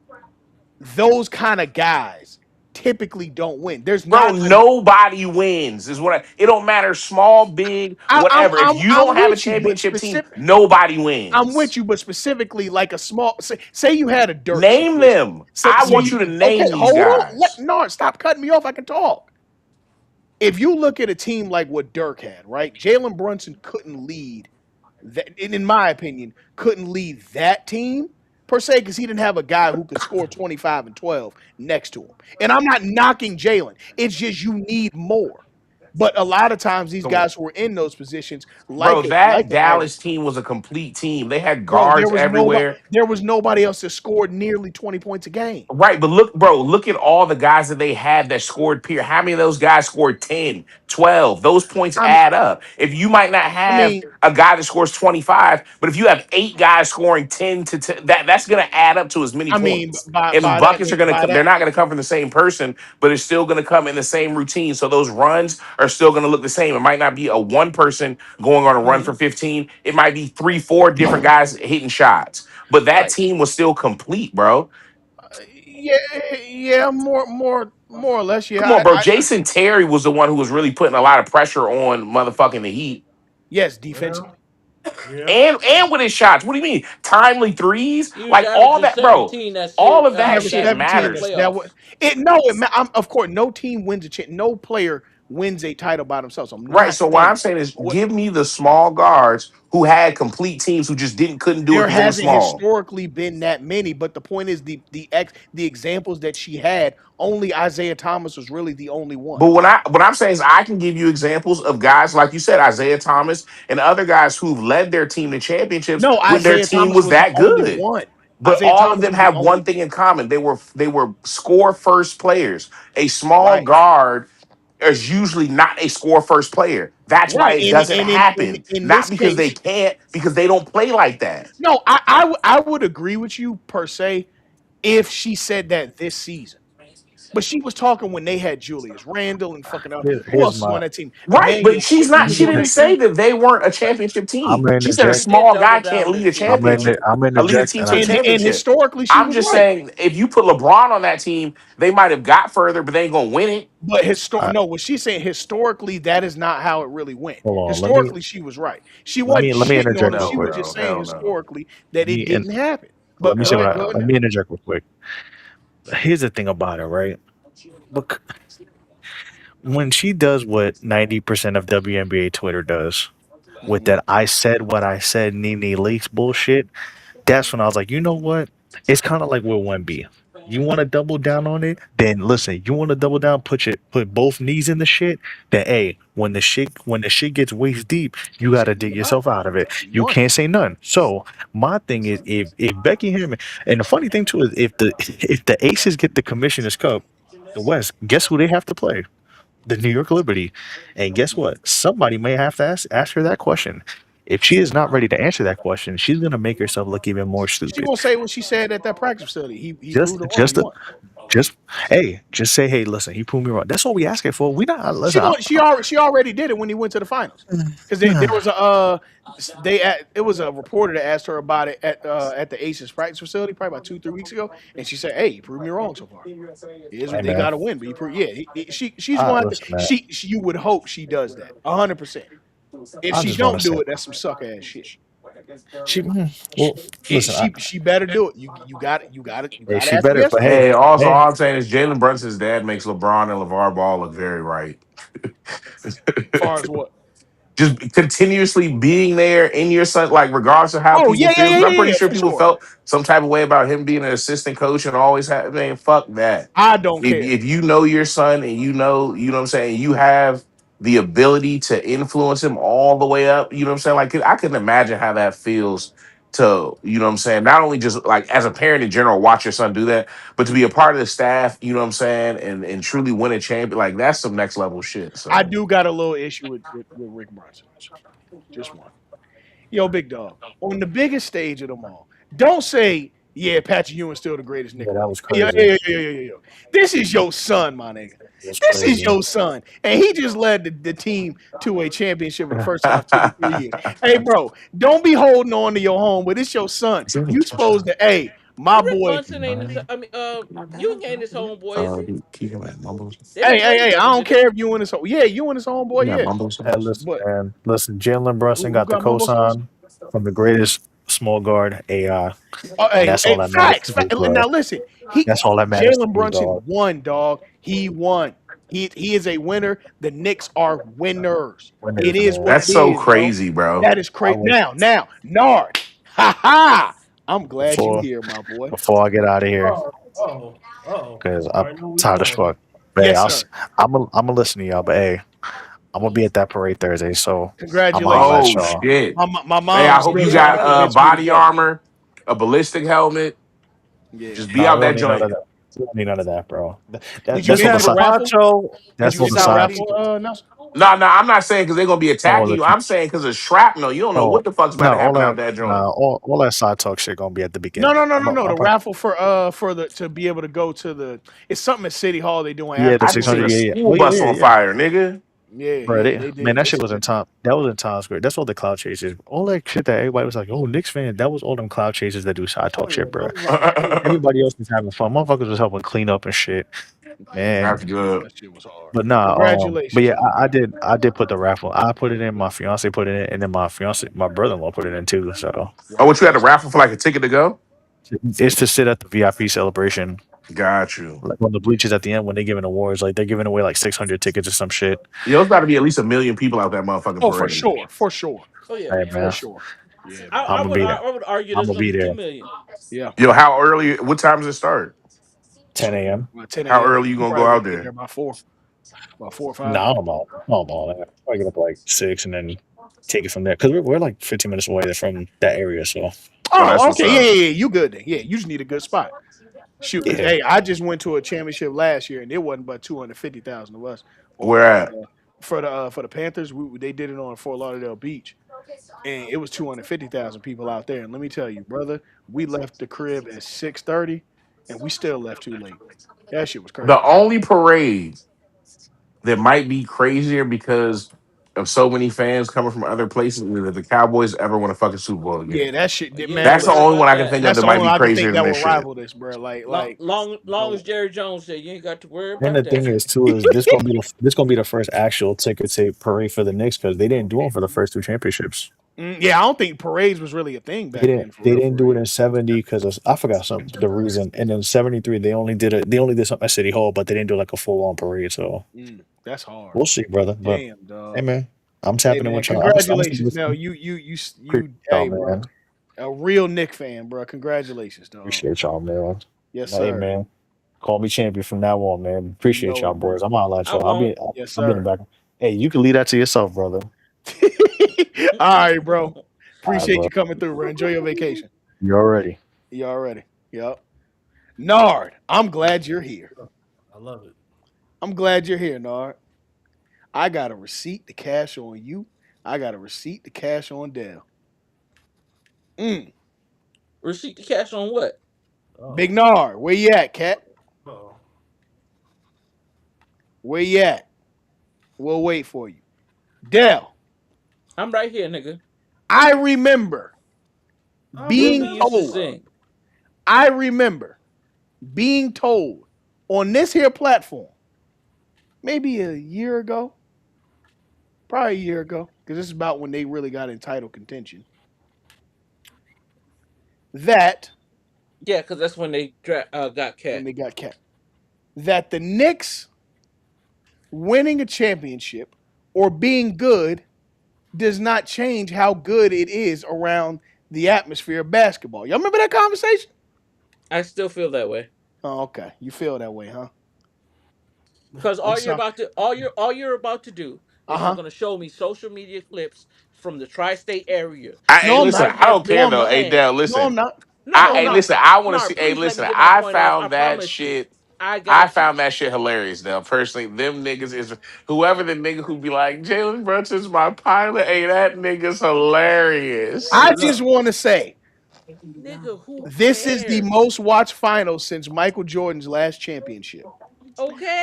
Those kind of guys typically don't win. There's Bro, not a nobody wins. Is what it don't matter, small, big, I, whatever. If you don't I'm have a with you, but championship team, specific. nobody I'm wins. with you, but specifically like a small say you had a Dirk Name situation. them. I Say want you you to okay, name these hold on. guys. No, stop cutting me off. I can talk. If you look at a team like what Dirk had, right? Jalen Brunson couldn't lead that, and in my opinion, couldn't lead that team per se because he didn't have a guy who could score 25 and 12 next to him. And I'm not knocking Jalen. It's just you need more. But a lot of times these Come- guys who are in those positions, Bro, like that an Dallas Iverson, team was a complete team. They had bro, guards everywhere. there was nobody else that scored nearly 20 points a game. Right, but look, bro, look at all the guys that they had that scored period. How many of those guys scored 10, 12? Those points I mean, add up. If you might not I have mean, a guy that scores 25, but if you have 8 guys scoring 10 to 10, that's going to add up to as many I mean, points. And the buckets are going to by come, they're that, not going to come from the same person, but it's still going to come in the same routine. So those runs are still going to look the same. It might not be a one person going on a run mhm, for 15. It might be 3, 4 different guys hitting shots. But that right? team was still complete, bro. Yeah, yeah, more or less. Yeah, Come on, bro. Jason Terry was the one who was really putting a lot of pressure on motherfucking the Heat. yes, Yeah, defensively. yeah. And with his shots. What do you mean? Timely threes? He was Like all averaging that, bro. 17 that All series, of that shit that 17 matters. is that what playoffs. it no it I'm, of course no team wins a no player wins a title by themselves. I'm Right. not So what I'm saying that. saying is What give me the small guards who had complete teams who just couldn't do it there because they were hasn't small. historically been that many, but the point is the examples that she had, only Isaiah Thomas was really the only one. But what I'm saying is I can give you examples of guys like you said, Isaiah Thomas and other guys who've led their team to championships No, when their Isaiah team Thomas was was the that only good. one. But Isaiah all of Thomas them was the have only one one. thing in common. They were score first players. A small Right. guard is usually not a score first player. That's why Right. it doesn't And happen. in Not this because they case, can't, because they don't play like that. no, I would agree with you per se if she said that this season. But she was talking when they had Julius Randle and fucking who Here's else is on my. that team? Right, Emmanuel but she's Quickly not. I'm was She on didn't that say team. that they weren't a championship team. gonna She said a interject. He did small guy double down can't this lead a season, though. championship, I'm lead a interject, team and to a And championship. historically she I'm was just right. saying, if you put LeBron on that team, they might have got further, but they ain't gonna win it. But I, no, what she's saying historically, that is not how it really went. hold on. Historically, she was right. She Let wasn't me let me shitting on interject him. real She No, was quick. just bro. saying Hell no. historically that it And didn't happen. let But me see what go ahead let now. me interject real quick. Here's the thing about it, right? Look, when she does what 90% of WNBA Twitter does with Mhm. that I said what I said Nene Leaks bullshit, that's when I was like, you know what? It's kind of like with 1B. You want to double down on it? Then listen. You want to double down? Put both knees in the shit. Then hey, when the shit gets waist deep, you She got said to you dig won. yourself out of it. She You won. can't say none. So my thing is, if Becky Hammond, and the funny thing too is, if the Aces get the Commissioner's Cup, the West, guess who they have to play? The New York Liberty. And guess what? Somebody may have to ask her that question. If she is not ready to answer that question, she's gonna make herself look even more She stupid. gonna say what she said at that practice facility. He Just proved her wrong. just He to won. Just just say, hey, listen, he proved me wrong. That's all we asking for. We not She listen. go- she already did it when he went to the finals. Because there was a it was a reporter that asked her about it at the Aces practice facility probably about 2 3 weeks ago, and she said, "Hey, he proved me wrong so far. Here's what Hey they man, got to win, but she's going to have to listen, man. you would hope she does that 100%. If I she just want to don't say, do it, that's some suck ass shit. well, listen, She better do it. You hey, got to she better. acquiesce But to that. Hey, also hey, all I'm saying is Jalen Brunson's dad makes LeBron and LeVar Ball look very right. Far as what? Just continuously being there in your son, like regardless of how Oh people yeah, yeah, feel. yeah, Because I'm yeah, pretty yeah, sure for people sure. felt some type of way about him being an assistant coach and always have. Man, fuck that. I don't care. If you know your son and you know what I'm saying, you have the ability to influence him all the way up. You know what I'm saying? Like I couldn't imagine how that feels to you know what I'm saying. Not only just like as a parent in general, watch your son do that, but to be a part of the staff. You know what I'm saying, and truly win a champion. Like that's some next level shit. I So. do got a little issue with Rick Brunson. Just one. Yo, big dog, on the biggest stage of them all, don't say, yeah, Patrick Ewing's still the greatest yeah, nigga that ever. was Yo, crazy. yo, yo, yo, yo, yo, yo. This is your son, my nigga. It was This is crazy. your son. And he just led the team to a championship in the first time 2 to 3 years. Hey, bro, don't be holding on to your home, but it's your son. You supposed to, hey, my But Rick boy, Brunson ain't his. I mean, Ewing ain't his homeboy, is he? Keep him at mumbles. They've been playing hey, I together, don't did they? care if you and his home. Yeah, you and his homeboy, Yeah, yeah. mumbles. Hey, listen, But man. Listen, Jalen Brunson who got the got mumbo sauce? cosign from the greatest small guard AI, Oh, and hey, that's all hey, that matters facts. to me, bro. Now listen, That's all that matters to Jalen me, Brunson dog. won, dog. He won. He is a winner. The Knicks are winners. It Winners, is man. what it That's so is, bro. crazy, bro. That is I crazy. was Now, Nard. Ha ha. I'm glad you before here, my boy. before I get out of here Oh, oh, oh. because I I'm already know where we tired as going. fuck. But hey, Yes, sir. I'm gonna listen to y'all. But hey, I'm gonna be at that parade Thursday, so I'm gonna holla at Congratulations. Oh y'all. shit. My Hey, I mom's hope you still Yeah, trying got to bro. convince me to body go. armor, a ballistic helmet. Yeah. Just be Nah, out we don't that need none of joint. that. We don't need none of that, bro. Did you That's Just all the enter have the a side. raffle? poncho Did That's you all the enter the without side. raffle, anything. Nelson? No, I'm not saying because they're gonna be All attacking the you. I'm saying because of shrapnel. You don't know oh what the fuck's about no, to all happen that out that joint. nah, all that side talk shit gonna be at the No, beginning. no, no, no, no. The I'm a, raffle for the to be able to go to the it's something at City Hall they doing yeah, after the I the can six set hundred. a parade. Yeah, yeah. school Oh yeah, bus yeah, on yeah. fire, nigga. Yeah, Bro, yeah, they man, did. that They shit said was in time. That was in Times Square. That's all the cloud chasers. All that shit that everybody was like, "Oh, Knicks fan." That was all them cloud chasers that do side Oh talk yeah, shit, bro. those motherfuckers crazy. Everybody else was having fun. Motherfuckers was helping clean up and shit, man. That's good. that shit was hard. But nah, but Congratulations, yeah, my guy. I did put the raffle. I put it in. My fiance put it in, and then my brother-in-law put it in too. So Oh, what Word. you had to That's what's raffle for like a ticket to go? it's to sit at the VIP celebration, Got you. like on the bleachers at the end when they giving awards. Like they're giving away like 600 tickets or some shit. Yo, there's got to be at least a million people out that motherfucking oh, for parade. sure, for sure, Oh yeah, Hey for man, sure. Yeah, I, man. I I'm gonna would be I, there. I would argue I'm there's gonna gonna be be two there. million. Yeah. Yo, how early? What time does it start? 10 a.m. About 10 How a.m. early you I'm gonna go probably gonna out get there there? about 4 or 5. No, I'm all that. I get up like 6 and then take it from there because we're like 15 minutes away from that area. So Oh, that's Oh, what's okay. Yeah, up. yeah, yeah. You good then? Yeah, you just need a good spot. Shoot, cause yeah, hey, I just went to a championship last year and it wasn't but 250,000 of us Where on at? for the Panthers. They did it on Fort Lauderdale Beach, and it was 250,000 people out there. And let me tell you, brother, we left the crib at 6:30, and we still left too late. That shit was The crazy. only parade that might be crazier because of so many fans coming from other places is if the Cowboys ever win a fucking Super Bowl again. Yeah, that shit, Yeah, you man. That's the right Listen, only one about I can that. think of that's that the might only be one I can crazier think than that this will shit. rival this, bro. Long, long But as Jerry Jones said, you ain't got to worry and the about thing that. is too is this gonna be the first actual ticket tape parade for the Knicks because they didn't do them for the first two championships. yeah, I don't think parades was really a thing They back didn't then, they for didn't do it real. in 70 because I forgot some the reason. And then 73 they only did something at City Hall, but they didn't do like a full on parade. So That's hard. we'll see, brother. But Damn, hey dog. man, I'm Hey tapping in man, with y'all. I'm still congratulations. Now listening. you Appreciate y'all, hey bro, man. a real Nick fan, bro. Congratulations, dog. Appreciate y'all, man. Yes, Hey sir. man. Call me champion from now on, man. You Appreciate know y'all, it, bro. boys. I'm all at I y'all. won't. Yes, I'll be in the sir. back. Hey, you can leave that to yourself, brother. All right, bro. All right, Appreciate bro. you coming through, bro. Enjoy your vacation. You already. You already. Yep. Nard, I'm glad you're here. I love it. I'm glad you're here, Nard. I got a receipt to cash on you. I got a receipt to cash on Dell. Mm. Receipt to cash on what? Big Oh, Nard, where you at, cat? oh. Where you at? We'll wait for you. Dell, I'm right here, nigga. I remember I being Willie used to told, remember. sing. I remember being told on this here platform, maybe a year ago, probably a year ago, because this is about when they really got in title contention, that Yeah, because that's when they got when cat. they got capped, that the Knicks winning a championship or being good does not change how good it is around the atmosphere of basketball. Y'all remember that conversation? I still feel that way. Oh, okay. You feel that way, huh? Because That's all you're about to do uh is you're huh. gonna show me social media clips from the tri-state area Hey, No, where I'm listen, not. white I men don't No, care I'm though. not. Hey, man. Dale, No, listen. I'm not. No, Hey, no, listen. I want to no. see. Hey, Please let me listen. get my I point off. I found that promise you. shit. I I got you. found that shit hilarious. Though personally, them niggas is whoever the nigga who be like Jalen Brunson's my pilot. Hey, that nigga's hilarious. I Hey, just look. want to say Nigga, who this is the cares? most watched finals since Michael Jordan's last championship.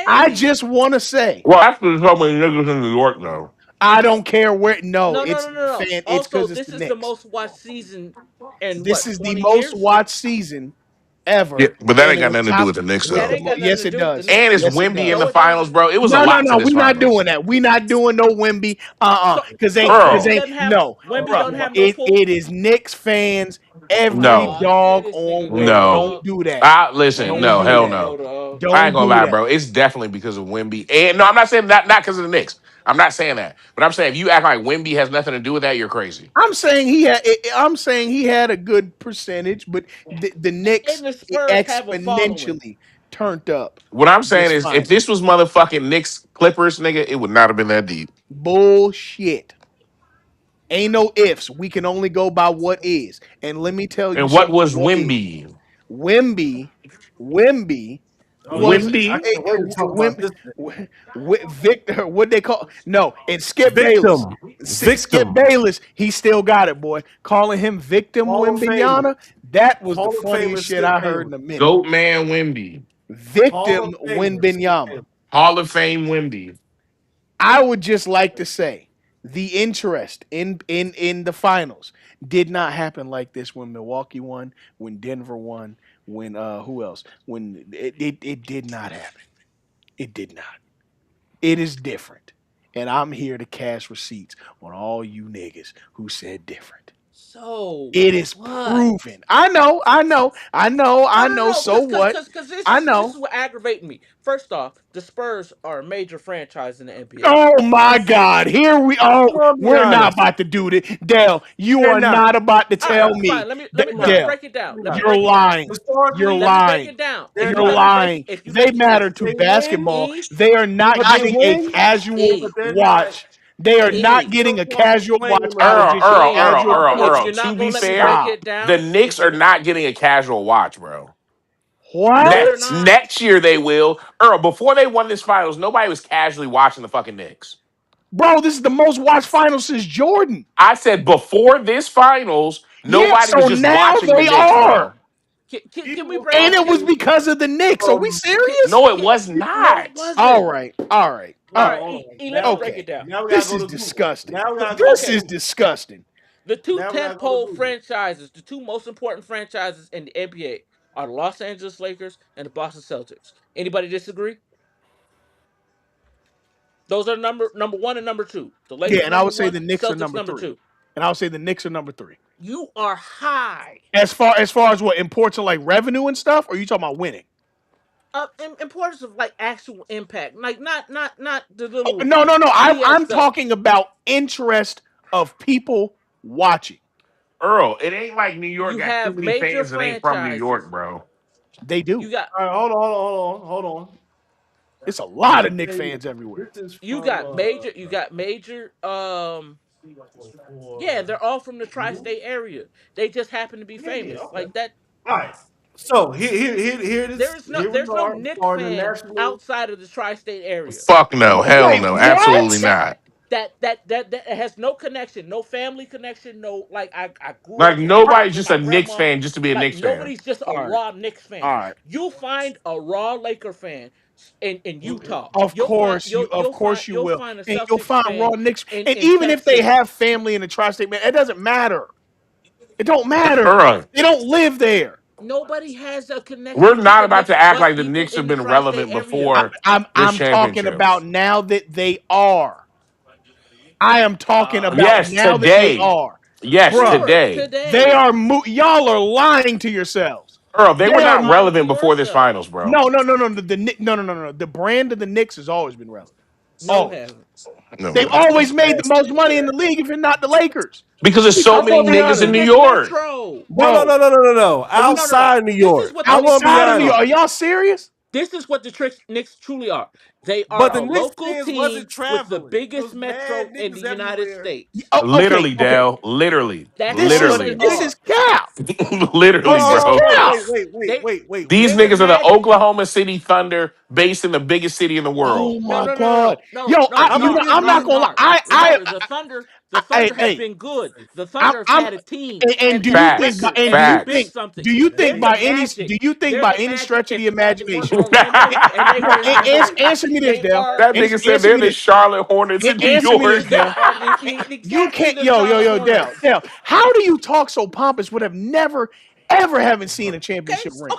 I Okay. just want to say Well, that's because so many niggas in New York though. I don't care where. No, No, no, it's no, no, no. fan. It's Also, because it's this the is the Knicks. most watched season in This what, is the 20 most years? watched season Yeah, ever, but that and ain't it got was nothing to do top with the Knicks with That the though. ain't got most. nothing Yes, to it do with the does. And Knicks. it's Yes, it Wimby in the No, does. it finals, doesn't. bro. It was a No, no, lot to no. this We're not doing finals. that. We're not doing no Wimby. So Cause ain't cause Wemby Earl, ain't doesn't have no, Wemby bruh. don't have no pull. It is Knicks fans every Oh, no, here dog this nigga on go, where. no. Don't dog. do that. I listen. Here Don't No, this do hell nigga that. go, no. dog. I ain't Don't gonna do lie, that. bro. It's definitely because of Wimby. And no, I'm not saying not because of the Knicks. I'm not saying that. But I'm saying if you act like Wimby has nothing to do with that, you're crazy. I'm saying he had a good percentage, but the Knicks And the Spurs have a following. exponentially turned up What I'm saying this is, if this finals. was motherfucking Knicks Clippers, nigga, it would not have been that deep. Bullshit. Ain't no ifs. We can only go by what is. And let me tell you And what something. was What is Wimby? Wimby? Wimby Oh yeah, was I Wimby? can't wait to talk about this. Victor. What they call no? And Skip Bayless. Victim, Skip victim, Bayless. He still got it, boy. Calling him victim Hall of Famer, Wimbignana. That was the Hall of Famer funniest shit Skip I heard in Bayless, a minute. Goat man Wimby. Hall Victim of Famer Skip Wimbignana. Bayless. Hall of Fame Wimby. I would just like to say the interest in the finals did not happen like this when Milwaukee won, when Denver won, when who else? When it did not happen. It did not. It is different. And I'm here to cash receipts on all you niggas who said different. So It is what? proven. I No, no, know. no. So what? Cause this I is this know. is what aggravating me. First off, the Spurs are a major franchise in the NBA. Oh my God! Here we I'm oh, gonna be we're not honest, about to do this, Dale. You they're are not. not about to All right, tell me, fine. They're Let me not. Dale. break it down. They're Let me not. You're break it down. lying. You're Historically, Let me break lying. it down. they're You're not. lying. If you They let me matter finish, to They win, basketball. E They are not but they getting a win, casual but E they're not. watch. They are But they're not E getting still a gonna be casual playing watch in the out of Earl, just your Earl, E. Earl, casual Earl, player. If Earl. you're To not be gonna let me fair, break Stop. it the down, Knicks if are you're not getting a casual watch, bro. no, they're What? not. Next year they will. Earl, before they won this finals, nobody was casually watching the fucking Knicks. Bro, this is the most watched final since Jordan. I said before this finals, Yeah, nobody was so just now watching the they Knicks, are. bro. Can people we was break? And it was watching because of the Knicks. Are we from serious? No, it was people. No, it not. All wasn't. right. All right. Hold All All on, right. right, hold on. Let me break Okay. it down. Now we gotta This go is to Google. disgusting. Now we gotta go to This is Google. disgusting. The two Now we gotta go to tentpole Google. franchises, the two most important franchises in the NBA, are the Los Angeles Lakers and the Boston Celtics. Anybody disagree? Those are number one and number two. The Yeah, Lakers and I number would say one, the Knicks are Celtics number number three. two. And I would say the Knicks are number three. You are high. As far as what importance of like revenue and stuff, or are you talking about winning? In importance of like actual impact, like not the Oh, little no. BS I'm stuff. talking about interest of people watching. Earl, it ain't like New York You got too have many major fans that ain't from New York, franchises. bro. They do. You got All right, hold on. It's a I'm lot gonna of Knicks tell you. fans everywhere. This is you from got major you got major yeah, for they're all from the Google. tri-state area. They just happen to be Yeah, famous. okay. Like that. All right. So here it is. Here we There's no are Nick for the fan national. outside of the tri-state area. Fuck no, hell Wait, no, absolutely what? not. That has no connection, no family connection, no like I grew Like up with my nobody's with just my a Knicks grandma. fan just to be a Like Knicks fan. nobody's just a All right. raw Knicks fan. All right. You find a raw Laker fan. in Utah. Of course you You'll will, find a and you'll Celtics find raw fan Knicks. And in even if they Texas. have family in the tri-state, man, it doesn't matter. It don't matter. Earl, They don't live there. Nobody has a we're connection to not the about to Knicks act but like the people Knicks have in the been tri-state relevant area. before this I'm talking championship. about now that they are. I am talking about Yes, now that they today. are, Yes, bruh. Sure, today. They today. are. Y'all are lying to yourselves. Earl, they were They are. not Lying to relevant before this yourself. finals, bro. No. No. The brand of the Knicks has always been relevant. No, it Always. hasn't. No, They've bro. always made the most money in the league, if it's not the Lakers. Because What there's are we so I'm talking many gonna be about? It's niggas the in honest. New Knicks York. Metro. Bro, No. are we Outside New This is York, what the I'm gonna Knicks be outside of New truly York? honest. Are are. y'all serious? This is what the Knicks truly are. They are But a the Knicks local fans team wasn't with the traveling. It biggest was mad metro in the niggas United everywhere. States. Oh, okay, Literally, okay. Dell. Literally. That's This all is they Literally. this are. is cap. Hold Literally, on, This is hold bro. on, cap. They These they're the niggas are the Magic. Oklahoma City Thunder based in the biggest city in the Oh world. No, my no, no, no, god. no, no, Yo, no, I'm gonna give I'm not you. gonna lie. Remember, the Hey, Thunder have hey, been good. The Thunder have I'm had a team, and have do had you a think by Facts. record, and and do you have been think Facts. something. do you think They're the by any Magic. do you think They're by the any Magic stretch of if the the Magic weren't in imagination? Orlando and they No, were in Miami. answer me this, They Dale. are That nigga said Answer they're me the this. Charlotte Hornets in New Answer me this, York. Dale. they are You exactly can't, the Charlotte Dale, Hornets. Dale. How do you talk so pompous would have never, ever haven't seen a Okay, championship ring?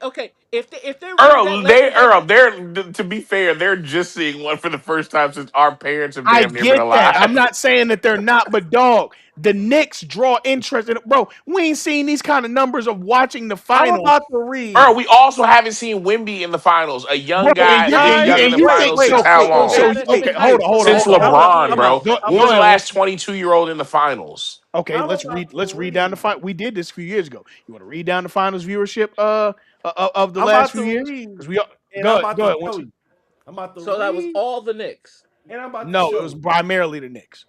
okay. If they're really that Earl, legendary, they're to be fair, they're just seeing one for the first time since our parents have I damn near been get that. I'm alive. not saying that they're not, but dog, the Knicks draw interest in it. Bro, we ain't seen these kind of numbers of watching the I'm finals. about to Earl, read. we also haven't seen Wimby in the finals. A young Bro, guy being young in the Wait, finals wait, since how wait, long? wait, okay, wait, Smith wait. Since for I'm about, 20 LeBron, I'm years. about, bro. go, I'm When was go the about, ahead. last 22-year-old in the finals? Okay, I'm about to let's read down the read. fight. We did this a few years ago. You want to read down the finals viewership of the I'm last about few to years? read, Because we and go I'm ahead, about to tell Winston. you. I'm about to So that was read, all the Knicks. and I'm about to No, it show was you. primarily the Knicks.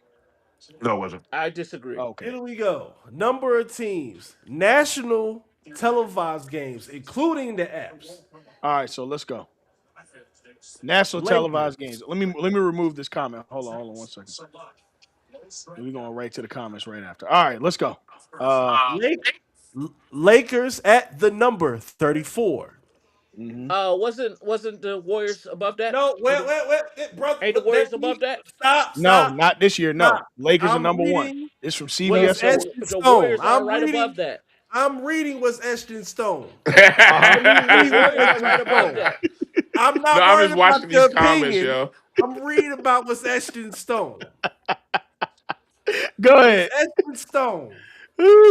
No, it wasn't. I disagree. Okay. Here we go. Number of teams, national televised games, including the apps. All right, so let's go. National Lakers, televised games. Let me remove this comment. Hold on 1 second. We're going right to the comments right after. All right, let's go. Lake, Lakers at the number 34. Mhm. Wasn't the Warriors above that? No, Or brother. ain't the Warriors Let me above that? stop, No, stop, not this year. stop. No, Lakers are I'm number one. reading It's from what's CBS etched Sports. in The stone. Warriors are right above that. I'm reading what's etched in stone. Uh huh. Let me The read what's Warriors are etched in right above stone. that. I'm No, not I'm worried just about watching the these comments, opinion. yo. I'm reading about what's etched in stone. Go What's ahead. etched in stone.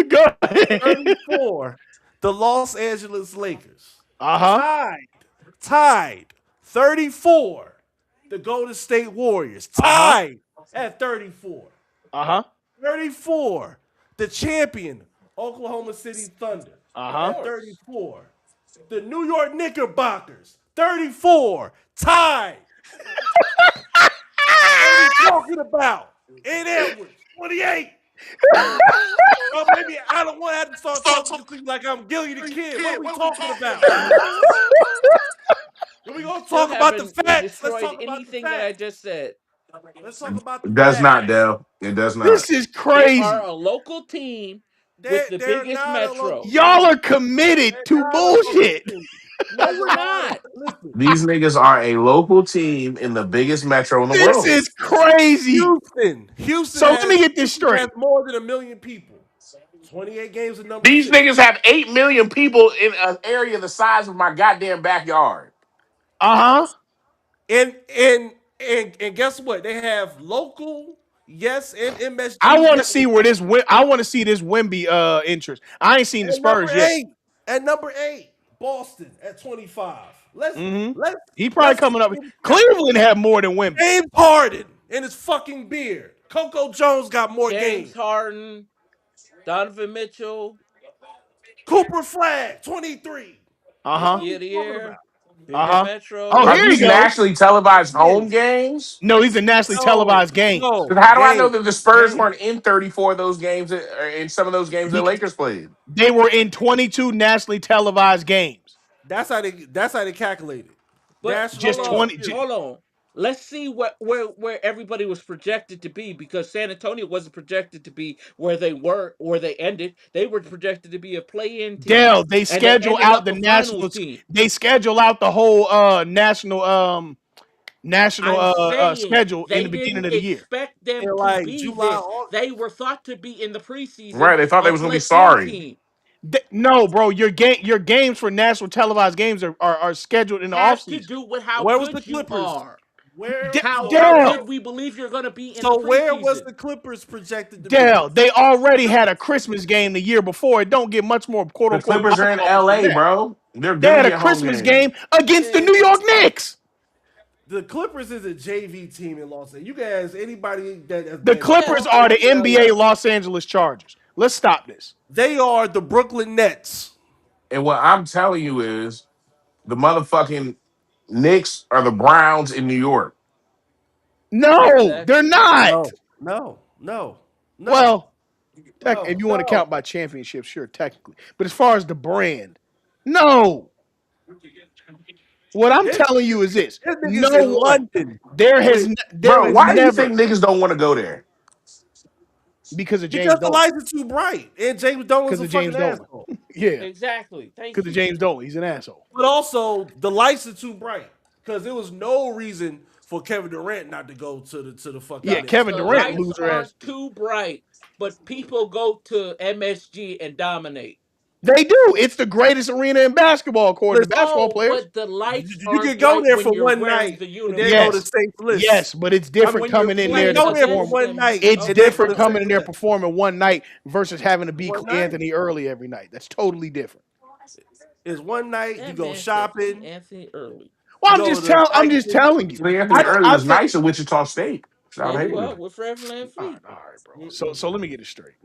Go ahead. 34. The Los Angeles Lakers. Uh huh. Tied. Tied. 34. The Golden State Warriors. Uh huh. Tied at 34. Uh huh. 34. The champion, Oklahoma City Thunder Uh Of huh. at course. 34. The New York Knickerbockers, 34. Tied. What are we talking about? Ed Edwards, 28. Oh, maybe I don't want to have to start talking to you like I'm Gilly the Kid. What are we talking about? Are we gonna Still talk about the haven't facts? Let's destroyed talk about the anything that I facts. just said. Let's talk about the It does facts. not, Dell. It does not. This is They are crazy. a local team with They're, the they're biggest not a local metro. Y'all are team. committed They're to not a local bullshit. team. No, There's a we're lot of not. listen. These niggas are a local team in the biggest metro in the This world. is crazy. Houston So let me get this has straight. more than 1 million people. 28 games at number These 6. niggas have 8 million people in an area the size of my goddamn backyard. Uh huh. And guess what? They have local, yes, and I MSG want to see where network. this. I want to see this Wimby interest. I ain't seen the At number Spurs yet. 8, at number 8, Boston at 25. Let's Mm-hmm. let's He probably let's coming up. here we go. Cleveland have more than Wimby. James Harden and his fucking beard. Coco Jones got more James games. Harden, Donovan Mitchell, Cooper Flag, 23. Uh rookie huh. What are we of the talking year, about? Uh bigger huh. Oh, Are metro. here he these go. nationally televised home Games. games? No, these are nationally No, televised games no, Because how do I know games, that the Spurs games. weren't in 34 of those games, or in some of those games that because Lakers played? they were in 22 nationally televised games. That's how they calculate it. But National Just hold on, 20. television. hold on. Let's see where everybody was projected to be, because San Antonio wasn't projected to be where they ended. They were projected to be a play-in team, Dell, they and they schedule ended out up the a finals nationals. team. They schedule out the whole national I'm saying schedule in they the beginning didn't of the year. expect them In to like be July, this. August. They were thought to be in the preseason Right? They thought they a was gonna be play-in sorry. team. No, bro, your games for national televised games are scheduled in the Has to offseason. do with how Where was the good you Clippers? are. Where so How where good Dell, we believe you're going to be in the so where was preseason. the Clippers projected to be? Dell, they already had a Christmas game the year before. It don't get much more quote The unquote Clippers are in eyeballs than LA, that. bro. They're They gonna had a get home Christmas games. game against the Man, New York Knicks. the Clippers is a JV team in Los Angeles. You can ask anybody that has The been Clippers Yes. are the to LA. NBA Los Angeles Chargers. Let's stop this. They are the Brooklyn Nets. And what I'm telling you is the motherfucking Knicks are the Browns in New York. No, they're Exactly. not. No, no, no, no, Well, if you want to no. count by championships, sure, technically. But as far as the brand, no. What I'm This, telling you is this: this nigga's no in one, London there with there Bro, was why do you never think niggas don't want to go there? because of because James the Dolan. lights are too bright and James Dolan's Because a of fucking James Dolan. asshole. Yeah, Exactly. Thank because of you. James Dolan. He's an asshole. But also the lights are too bright because there was no reason for Kevin Durant not to go to the fucking Yeah, Knicks. Kevin The Durant, lights loser aren't ass. too bright, but people go to MSG and dominate. They do. It's the greatest arena in basketball, according to Listen, basketball Oh, players. but the lights you aren't can go bright there when for you're one wearing night the and then go to uniform. Yes, St. Louis. yes, but it's I different When you're coming in You there can to playing go there for perform. against one them, night It's and then go different to okay. coming St. in there Louis. performing one night versus having to be One night Anthony early every night. That's totally different. is one night. You That go man said he shopping. Anthony early. Well, You go to the I'm just Titans. telling you. Actually, Anthony I Early I was think nice at Wichita State. Without Yeah, hating. well, with Rev Van all right, Fleet. all right, bro. Mm-mm. So let me get it straight.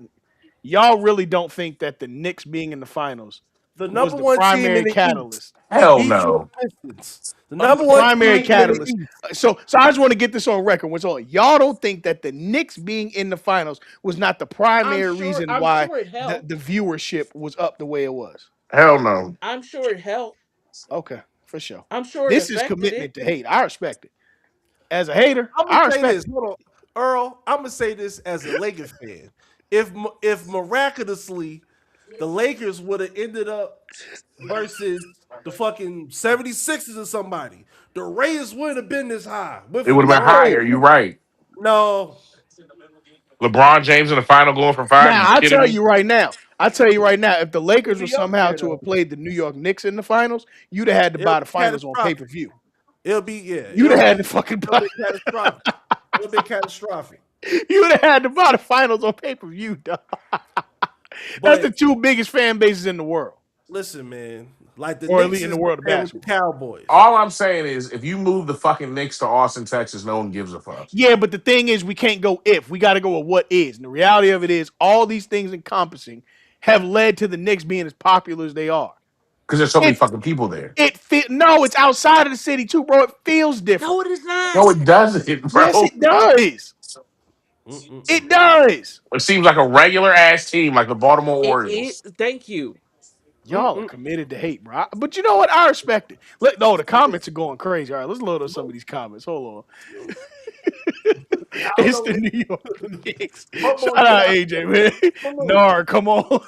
Y'all really don't think that the Knicks being in the finals The was number the one team in primary the East. catalyst. We Hell beat your no. Pistons. The The number one primary team in the catalyst. East. So I just want to get this on record. What's on? Y'all don't think that the Knicks being in the finals was not the primary reason I'm why sure it the helped. viewership was up the way it was. Hell no. I'm sure it helped. Okay, for sure. I'm sure it This is affected it. commitment to hate. I respect it. As a hater, I'm gonna I say respect this. it. Hold on, Earl. I'm gonna say this as a Lakers fan. If miraculously the Lakers would have ended up versus the fucking 76ers or somebody, the Raiders wouldn't have been this high It with would have been LeBron. higher. No. You're right. No, LeBron James in the final going for five. Now You I kidding tell me? you right now. I tell you right now, if the it'll Lakers were be up somehow there to though. have played the New York Knicks in the finals, you'd have had to It'll buy the be finals on pay per catastrophic. view. It'll be yeah. You'd have had to fucking It'll buy. be catastrophic. It'll be catastrophic. You'd have had to buy the finals on pay per view, dog. That's the But two biggest fan bases in the world, listen, man, like the or at Knicks least in the is world of there with the basketball. Cowboys. All I'm saying is, if you move the fucking Knicks to Austin, Texas, no one gives a fuck Yeah, but the thing is, we can't go if. We got to go with what is. And the reality of it is, all these things encompassing have led to the Knicks being as popular as they are. because there's so many It fucking people there. no, it's outside of the city too, bro. It feels No, different. it is not. No, it doesn't, Yes, bro. it does. It Mm-mm-mm. does. It seems like a regular ass team, like the Baltimore It Orioles. thank you. Y'all are Mm-mm. committed to hate, bro. But you know what? I respect it. No, the comments are going crazy. All right, let's load up some of these comments. Hold on. I don't It's the know. New York Knicks. What Shout more can out I AJ, say? man. Salute. Nar, come on.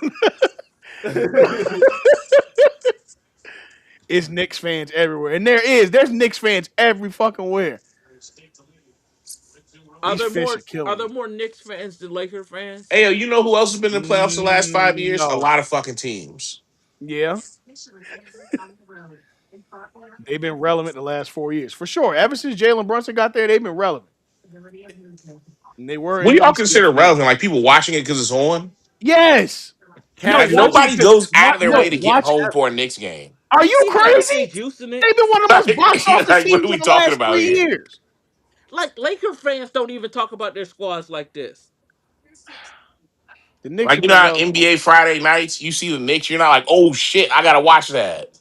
It's Knicks fans everywhere. And there's Knicks fans every fucking where. These fish are Are killing there me. more Knicks fans than Laker fans? Hey, you know who else has been in the playoffs the last 5 years? A No. lot of fucking teams. Yeah. They've been relevant the last 4 years. For sure. Ever since Jalen Brunson got there, they've been relevant. And they were What in do the y'all East for consider a minute. relevant? Like people watching it because it's on? Yes. No, Like watching it nobody because goes out of their way to get watch. home for a Knicks game. Are you People got crazy? stage Houston it. They've been one of the most box office Like, what are teams in we the talking last about 3 here? years. Like Laker fans don't even talk about their squads like this. The Knicks Like have you know been how relevant. NBA Friday nights, you see the Knicks, you're not like, oh shit, I gotta watch that.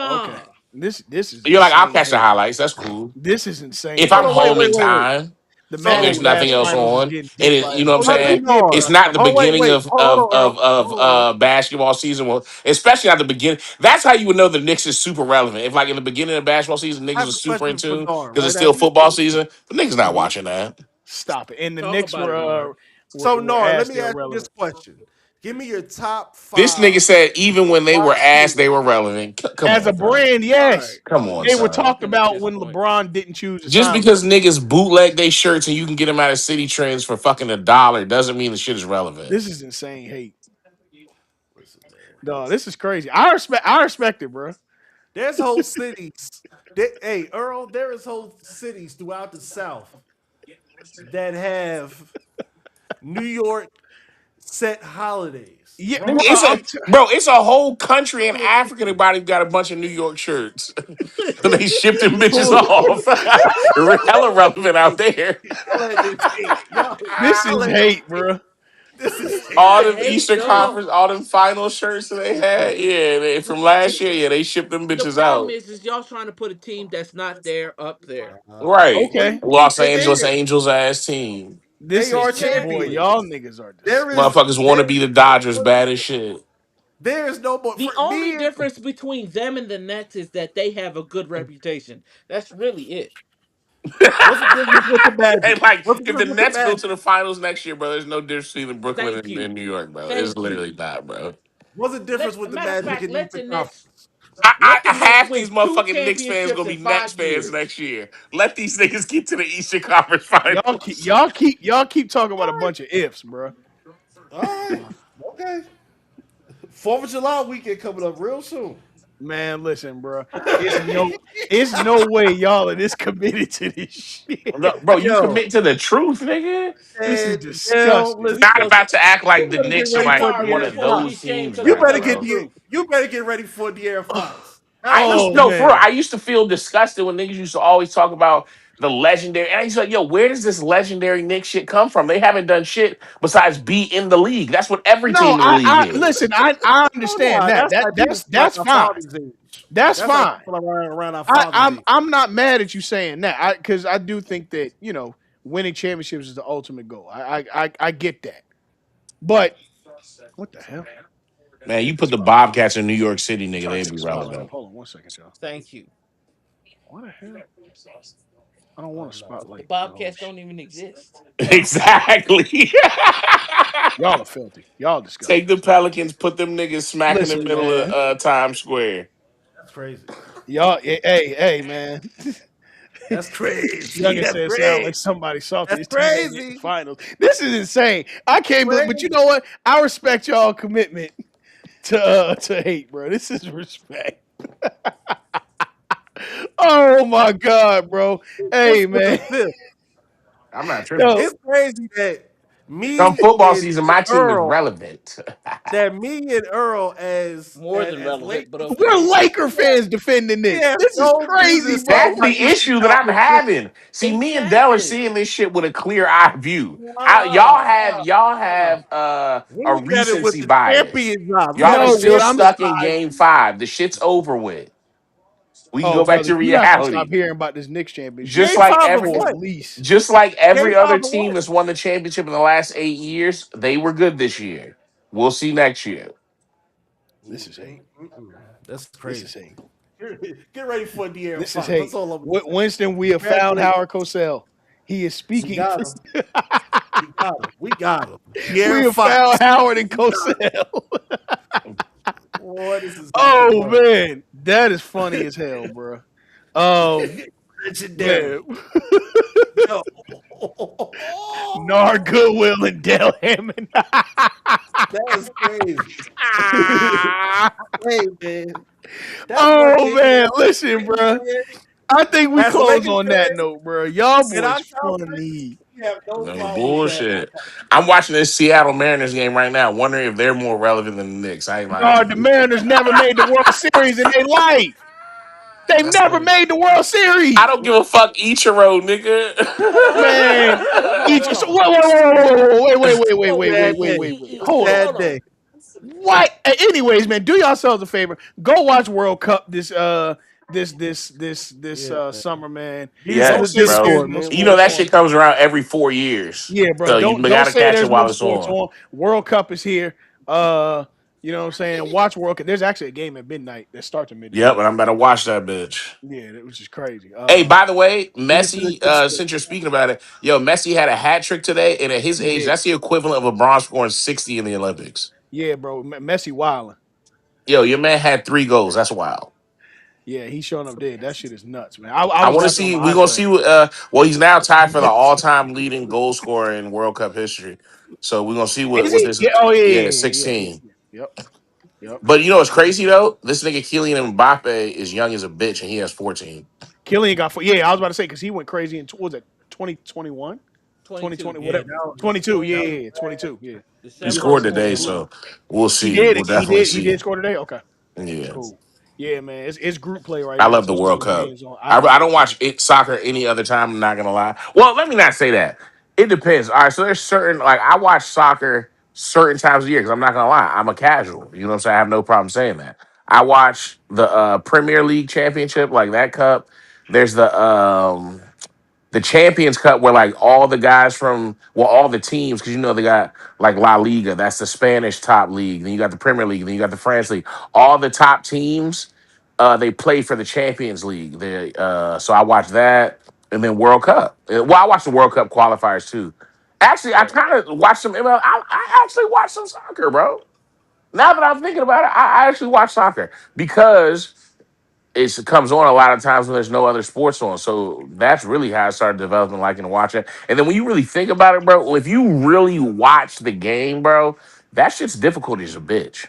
Okay. Nah. This is You're like, I'll insane catch the hate. highlights. That's cool. This is insane If Hold I'm hate. on, wait, home wait, in wait, wait. time. The and Magic there's So nothing last else finals is on. getting And deep it, by you know what I'm about but a saying? year Bernard. It's or not the something. Oh wait, beginning wait, hold on, Earl. of Hold on. basketball season. Well, especially at the beginning. That's how you would know the Knicks is super relevant. If like in the beginning of basketball season, I niggas have are a super question for into Nard, because it's right still after you football say this. season. But niggas not Mhm. watching that. Stop it. And the Talk Knicks about it, Nard. So were Nard, let asked me they were ask you this relevant. question. Give me your top This five nigga said even when they were wide asked, they receivers. were relevant. Come As a on, bro. brand, All right. yes. Come on, They were son. talked Talking at about this when point. LeBron didn't choose to Just sign with because them. niggas bootleg they shirts and you can get them out of City Trends for fucking $1 doesn't mean the shit is relevant. This is insane hate. Listen, man. Dog, this is crazy. I respect it, bro. There's whole cities. Hey, Earl, there is whole cities throughout the South that have New York set holidays, Yeah, Nigga, right? it's a whole country in Africa that body got a bunch of New York shirts. And they shipped them bitches off. Hella relevant out there. Y'all let this hate. this Y'all is let this hate, hate. bro. This is hate. Is All it them hate Easter though? Conference, all them final shirts that they had, yeah, from This is last hate. year, yeah, they shipped them The bitches problem out. is y'all trying to put a team that's not there up there. Right. What do Okay. you mean Los they Angeles there? Angels ass team. This They is are boy, champions. y'all niggas are There is disgusting. Motherfuckers want to there be the Dodgers bad as shit. there is no more The for only me. difference between them and the Nets is that they have a good reputation. That's really it. What's the difference with the And Magic? like, What's the if the difference with the Nets go Magic? to the finals next year, bro, there's no difference between Brooklyn Thank you. and New York, bro. It's Thank you. literally not, bro. What's the difference Let with a the matter of Magic fact, and let Eastern the Nets Conference? let the Nets Half win these two motherfucking Knicks fans championships gonna in be Nets 5 fans years. next year. Let these niggas get to the Eastern Conference Y'all keep Finals. y'all keep y'all keep talking All about a right, bunch of ifs, bro. all right, okay. Fourth of July weekend coming up real soon. Man, listen, bro. It's no way y'all are this committed to this No, shit. bro, you Yo, commit to the truth, nigga. This is and disgusting. We Not listen, supposed to about to act you like the better get Knicks are ready like for sorry, one we De'Aaron of supposed to Fox. be those ashamed teams because You we right better tell the get now. the, truth. you better get ready for De'Aaron Fox. Oh No, for real. man. I used to feel disgusted when niggas used to always talk about the legendary. And I used to like, yo, where does this legendary Knicks shit come from? They haven't done shit besides be in the league. That's what every No, team in the league I is. listen, I Oh understand no, that. that's That like people that's from like that's our fine. father's age. That's That's like fine. people around our father's I'm age. I'm not mad at you saying that. Because I do think that, winning championships is the ultimate goal. I get that. But what the hell? Man, you Take the put the spotlight off. Bobcats in New York City, nigga, Trying to they'd take be the spotlight relevant. off. Hold on 1 second, y'all. Thank you. What the hell? I don't want Oh a no. The spotlight. The whole Bobcats shit. don't even exist. Exactly. Y'all are filthy. Y'all Take disgusting. the Pelicans, put them niggas smack in the Listen, middle of man. Times Square. That's crazy. Y'all, hey, man. That's crazy. Youngin That's said sound like crazy. somebody salty. That's His team ain't get in the crazy. finals. This is insane. I can't believe, but you Crazy. know what? I respect y'all commitment to hate, bro. This is respect. Oh my god, bro. What's Hey with the man. fifth? I'm not tripping. Yo, It's crazy that Come me football and season, my team is Earl, relevant. as More than as relevant, but Lakers we're okay. fans, Laker fans defending we this. have This is no crazy, business talking bro. That's about the Eastern issue that I'm Conference champions. having. See, me and Dell are Exactly. seeing this shit with a clear eye view. Y'all Uh, have y'all uh. have We a look at it with recency the bias. champions eyes. We Y'all got are a No, still what I'm champions stuck in eye. game five. The shit's over with. We can Oh, go back brother, to you're not gonna stop reality. hearing about this Knicks championship Just Game like five of every at what? least. just like Game every five other of team what? that's won the championship in the last 8 years, they were good this year. We'll see next year. This is hate. That's This is crazy. hate. Get ready for De'Aaron This is Fox. That's hate. all I'm gonna say. Winston, we have found Congratulations. Howard Cosell. He is We speaking. got him. We got him. We got him. We De'Aaron have Fox. found Howard and We got him. Cosell. Boy, this is nothing Oh but man, that is funny as hell, bro. Um, man, legendary. Yo. Nar Goodwill and Dell Hammond. That is crazy. Hey man. That's one Oh thing man, that listen, bro. fans, I think we as a close Lakers on that fan, note, bro. Y'all in boys our South funny. we have no No problem with that. bullshit. I'm watching this Seattle Mariners game right now, wondering if they're more relevant than the Knicks. I ain't lying No, to the you. Mariners never made the World Series in their life. They've That's never crazy. made the World I Series. don't give a fuck, Ichiro, nigga. Man, each Hold so on. Sad day. wait. A Hold on. sad Hold day. on. What? Anyways, man, do yourselves a favor. Go watch World Cup this Yeah, man. summer, man. These are Don't the Yes, say that bro. there's Discord, no man. You know sports that on. shit comes around every 4 years, Yeah, bro. so you Don't gotta say catch it there's no while it's sports on. on. World Cup is here. You know what I'm saying? Watch World Cup. There's actually a game at midnight that starts at midnight. Yep, and I'm about to watch that bitch. Yeah, which is crazy. Hey, by the way, Send it to the Messi, Discord. since you're speaking about it, yo, Messi had a hat trick today, and at his He age, did. that's the equivalent of LeBron scoring 60 in the Olympics. Yeah, bro. Messi wilding. Yo, your man had 3 goals. That's wild. Yeah, he's showing up dead. That shit is nuts, man. I I was want to watching on see. my We gonna iPad. see. Well, he's now tied for the all-time leading goal scorer in World Cup history. So we're gonna see Is what he? this. Yeah. Oh yeah, Yeah, yeah, yeah, yeah, 16. yeah. Yep, yep. But you know what's crazy though? This nigga Kylian Mbappe is young as a bitch, and he has 14. Killian got four. Yeah, I was about to say because he went crazy in what was it 2021, 22. 2020, Yeah, whatever. that was 22. Yeah, 20 yeah, yeah, 22. Yeah, He he December scored posted today, 22. that. so we'll He see. did. We'll He definitely did. He see. did score today. Okay, Yeah. cool. Yeah, man. It's group play right I now, love so the it's no World more Cup. games on. I Yeah, don't watch it, soccer any other time. I'm not gonna lie. Well, let me not say that. It depends. All right, so there's certain like I watch soccer certain times of year because I'm not gonna lie. I'm a casual. You know what I'm saying? I have no problem saying that. I watch the Premier League Championship, like that cup. There's the Champions Cup where like all the guys from all the teams because you know they got like La Liga, that's the Spanish top league. Then you got the Premier League, then you got the France League. All the top teams, they play for the Champions League. So I watch that, and then World Cup. Well, I watch the World Cup qualifiers too. Actually, I right. kind of watch some ML. I actually watch some soccer, bro. Now that I'm thinking about it, I actually watch soccer because it comes on a lot of times when there's no other sports on. So that's really how I started developing liking to watch it. And then when you really think about it, bro, if you really watch the game, bro, that shit's difficult as a bitch.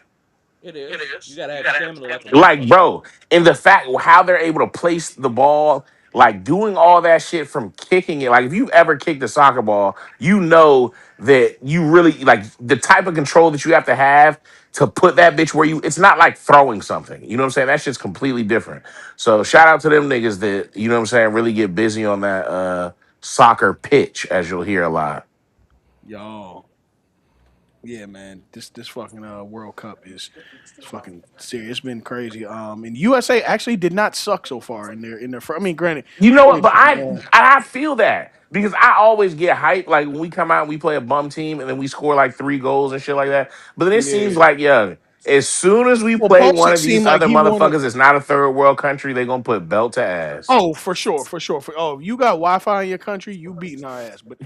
It is. You gotta have stamina like a Like, motherfucker. bro, and the fact how they're able to place the ball, like doing all that shit from kicking it. Like, if you ever kicked a soccer ball, you know that you really like the type of control that you have to put that bitch where you. It's not like throwing something. You know what I'm saying? That shit's completely different. So shout out to them niggas that you know what I'm saying really get busy on that soccer pitch, as you'll hear a lot. Y'all. Yeah, man. This fucking World Cup is fucking serious. It's been crazy. And USA actually did not suck so far in their. I mean, granted, You know what? played But I fucking. I feel that because I always get hyped like when we come out and we play a bum team and then we score like 3 goals and shit like that. But then it seems Yeah. like as soon as we Well, play one Pulisic of these seemed like other he wanted. motherfuckers, it's not a third world country. They gonna put belt to ass. Oh, for sure, for sure. If you got Wi-Fi in your country, you beating our ass. But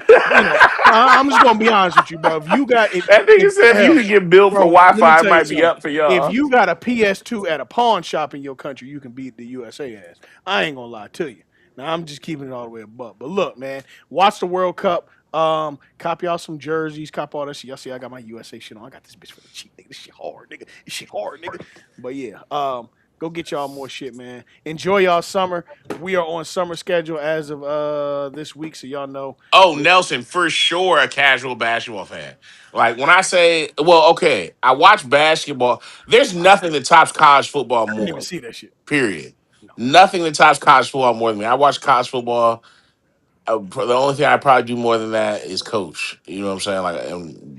I'm just gonna be honest with you, bro. If you got That nigga if said if you hell, could get billed for bro, let me Wi-Fi, it tell you might be something. up for If y'all. you got a PS2 at a pawn shop in your country, you can beat the USA ass. I ain't gonna lie to you. Now I'm just keeping it all the way above. But look, man, watch the World Cup. Cop y'all some jerseys, cop all that shit. Y'all see, I got my USA shit on. I got this bitch for the cheap, nigga. This shit hard, nigga. This shit hard, nigga. But yeah, go get y'all more shit, man. Enjoy y'all summer. We are on summer schedule as of this week, so y'all know. Oh, I Nelson, for sure, a casual basketball fan. Like when I say, well, okay, I watch basketball. There's nothing that tops college football didn't even more. see that shit. Period. No. Nothing that tops college football more than me. I watch college football. The only thing I probably do more than that is coach. You know what I'm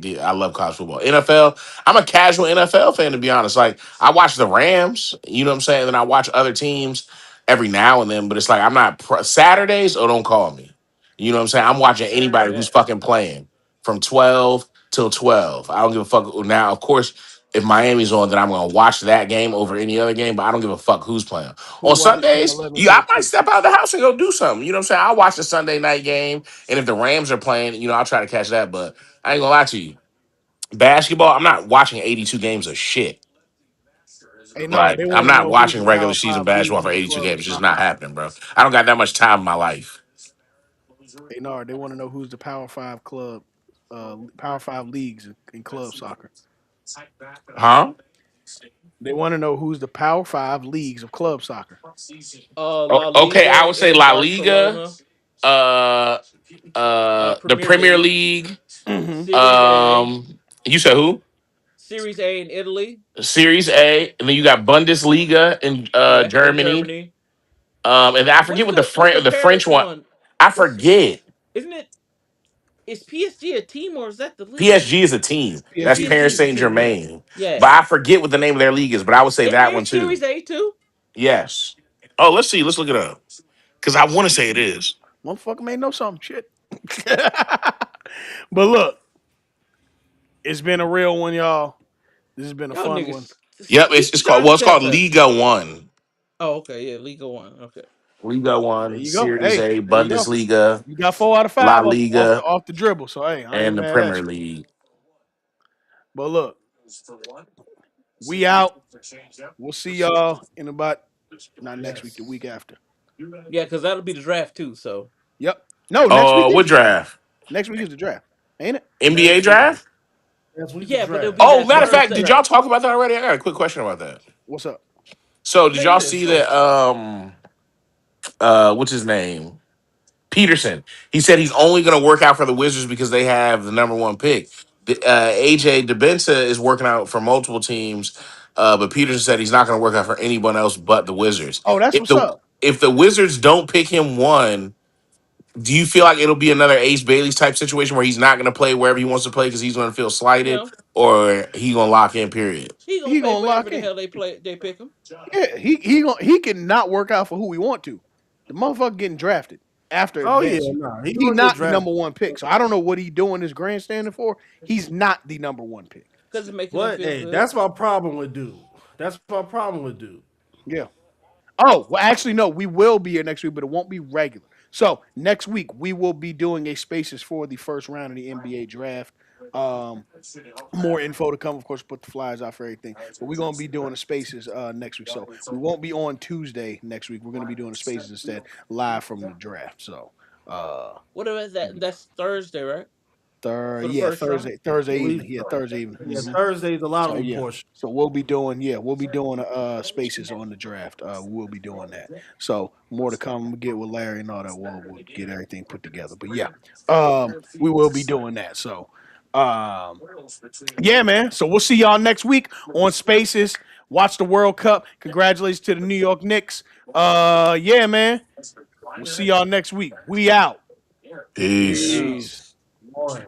saying? I love college football. NFL. I'm a casual NFL fan to be honest. Like I watch the Rams. You know what I'm saying? And then I watch other teams every now and then. But it's like I'm not Saturdays. Oh, don't call me. You know what I'm saying? I'm watching Say anybody who's that. fucking playing from 12 till 12. I don't give a fuck. Now, of course, if Miami's on, then I'm gonna watch that game over any other game. But I don't give a fuck who's playing. Who On watches from Sundays, 11 you to I the might 2? step out of the house and go do something. You know what I'm saying? I'll watch the Sunday night game, and if the Rams are playing, I'll try to catch that. But I ain't gonna lie to you. Basketball, I'm not watching 82 games of shit. Hey, Nard, Like they I'm want to not know who's watching the regular Power season 5 basketball leagues for of 82 club games. It's just not soccer. happening, bro. I don't got that much time in my life. Hey, Nard, they want to know who's the Power 5 leagues in club soccer. Huh? They want to know who's the Power 5 leagues of club soccer. La Okay, I Liga would say in La Liga, Barcelona, uh, the Premier Premier League, League. Hmm. Series A, You said who? Series A in Italy, Series A, and then you got Bundesliga in yeah, in Germany. Germany. And I forget What's what what's the The French Paris one. one? I What's forget. isn't it? Is PSG a team or is that the league? PSG is a team. That's PSG is a PSG Paris is a team. Saint team, yeah, Germain. But yeah. I forget what the name of their league is. But I would say Isn't that there one too. Series A too? Yes. Oh, let's see. Let's look it up because I want to say it is. Motherfucker may know something. Shit. But look, it's been a real one, y'all. This has been a Y'all fun one. niggas Yep, it's called start well, the it's called test us. Liga One. Oh, okay, yeah, Liga One. Okay. Liga There One, you go. Series Hey, A, there you go. Bundesliga, You got 4 out of 5 La off the Liga, off the dribble. So hey, I ain't and the mad at Premier you. League. But look, we out. We'll see y'all in about not next week, the week after. Yeah, because that'll be the draft too. So Yep. No, next week is What the draft. draft? Next week is the draft, ain't it? NBA Next week, draft? next week the yeah, but it'll draft. be Oh, that matter of Next week fact, the did Thursday. y'all draft. talk about that already? I got a quick question about that. What's up? So, did Yeah, y'all yeah, see sure. that? What's his name? Peterson. He said he's only going to work out for the Wizards because they have the number one pick. AJ DeBenza is working out for multiple teams, but Peterson said he's not going to work out for anyone else but the Wizards. Oh, that's If what's the up. if the Wizards don't pick him one, do you feel like it'll be another Ace Bailey's type situation where he's not going to play wherever he wants to play because he's going to feel slighted, No, or he going to lock in? Period. he gonna He play gonna wherever lock the in. hell they play. They pick him Yeah, he can not work out for who we want to. The motherfucker getting drafted after Oh yeah, advancing. nah, he He gonna get not the drafted. number one pick. So I don't know what he doing this grandstanding for. He's not the number one pick. because it's making him But feel hey, good. that's my problem with dude. That's my problem with dude. Yeah. Oh, well, actually, no, we will be here next week, but it won't be regular. So next week we will be doing a spaces for the first round of the NBA draft. Um, more info to come, of course. Put the flyers out for everything, but we're gonna be doing the spaces next week. So we won't be on Tuesday next week. We're gonna be doing the spaces instead, live from the draft. So What about that? That's Thursday, right? For the yeah, first round. Thursday Believe evening, yeah, so. Thursday evening. Yeah, Thursday's the So lottery yeah. portion. So we'll be doing spaces on the draft. We'll be doing that. So more to come. We'll get with Larry and all that. We'll get everything put together. But yeah, we will be doing that. So yeah, man. So we'll see y'all next week on Spaces. Watch the World Cup. Congratulations to the New York Knicks. Yeah, man. We'll see y'all next week. We out. Peace. Yeah. Peace. One.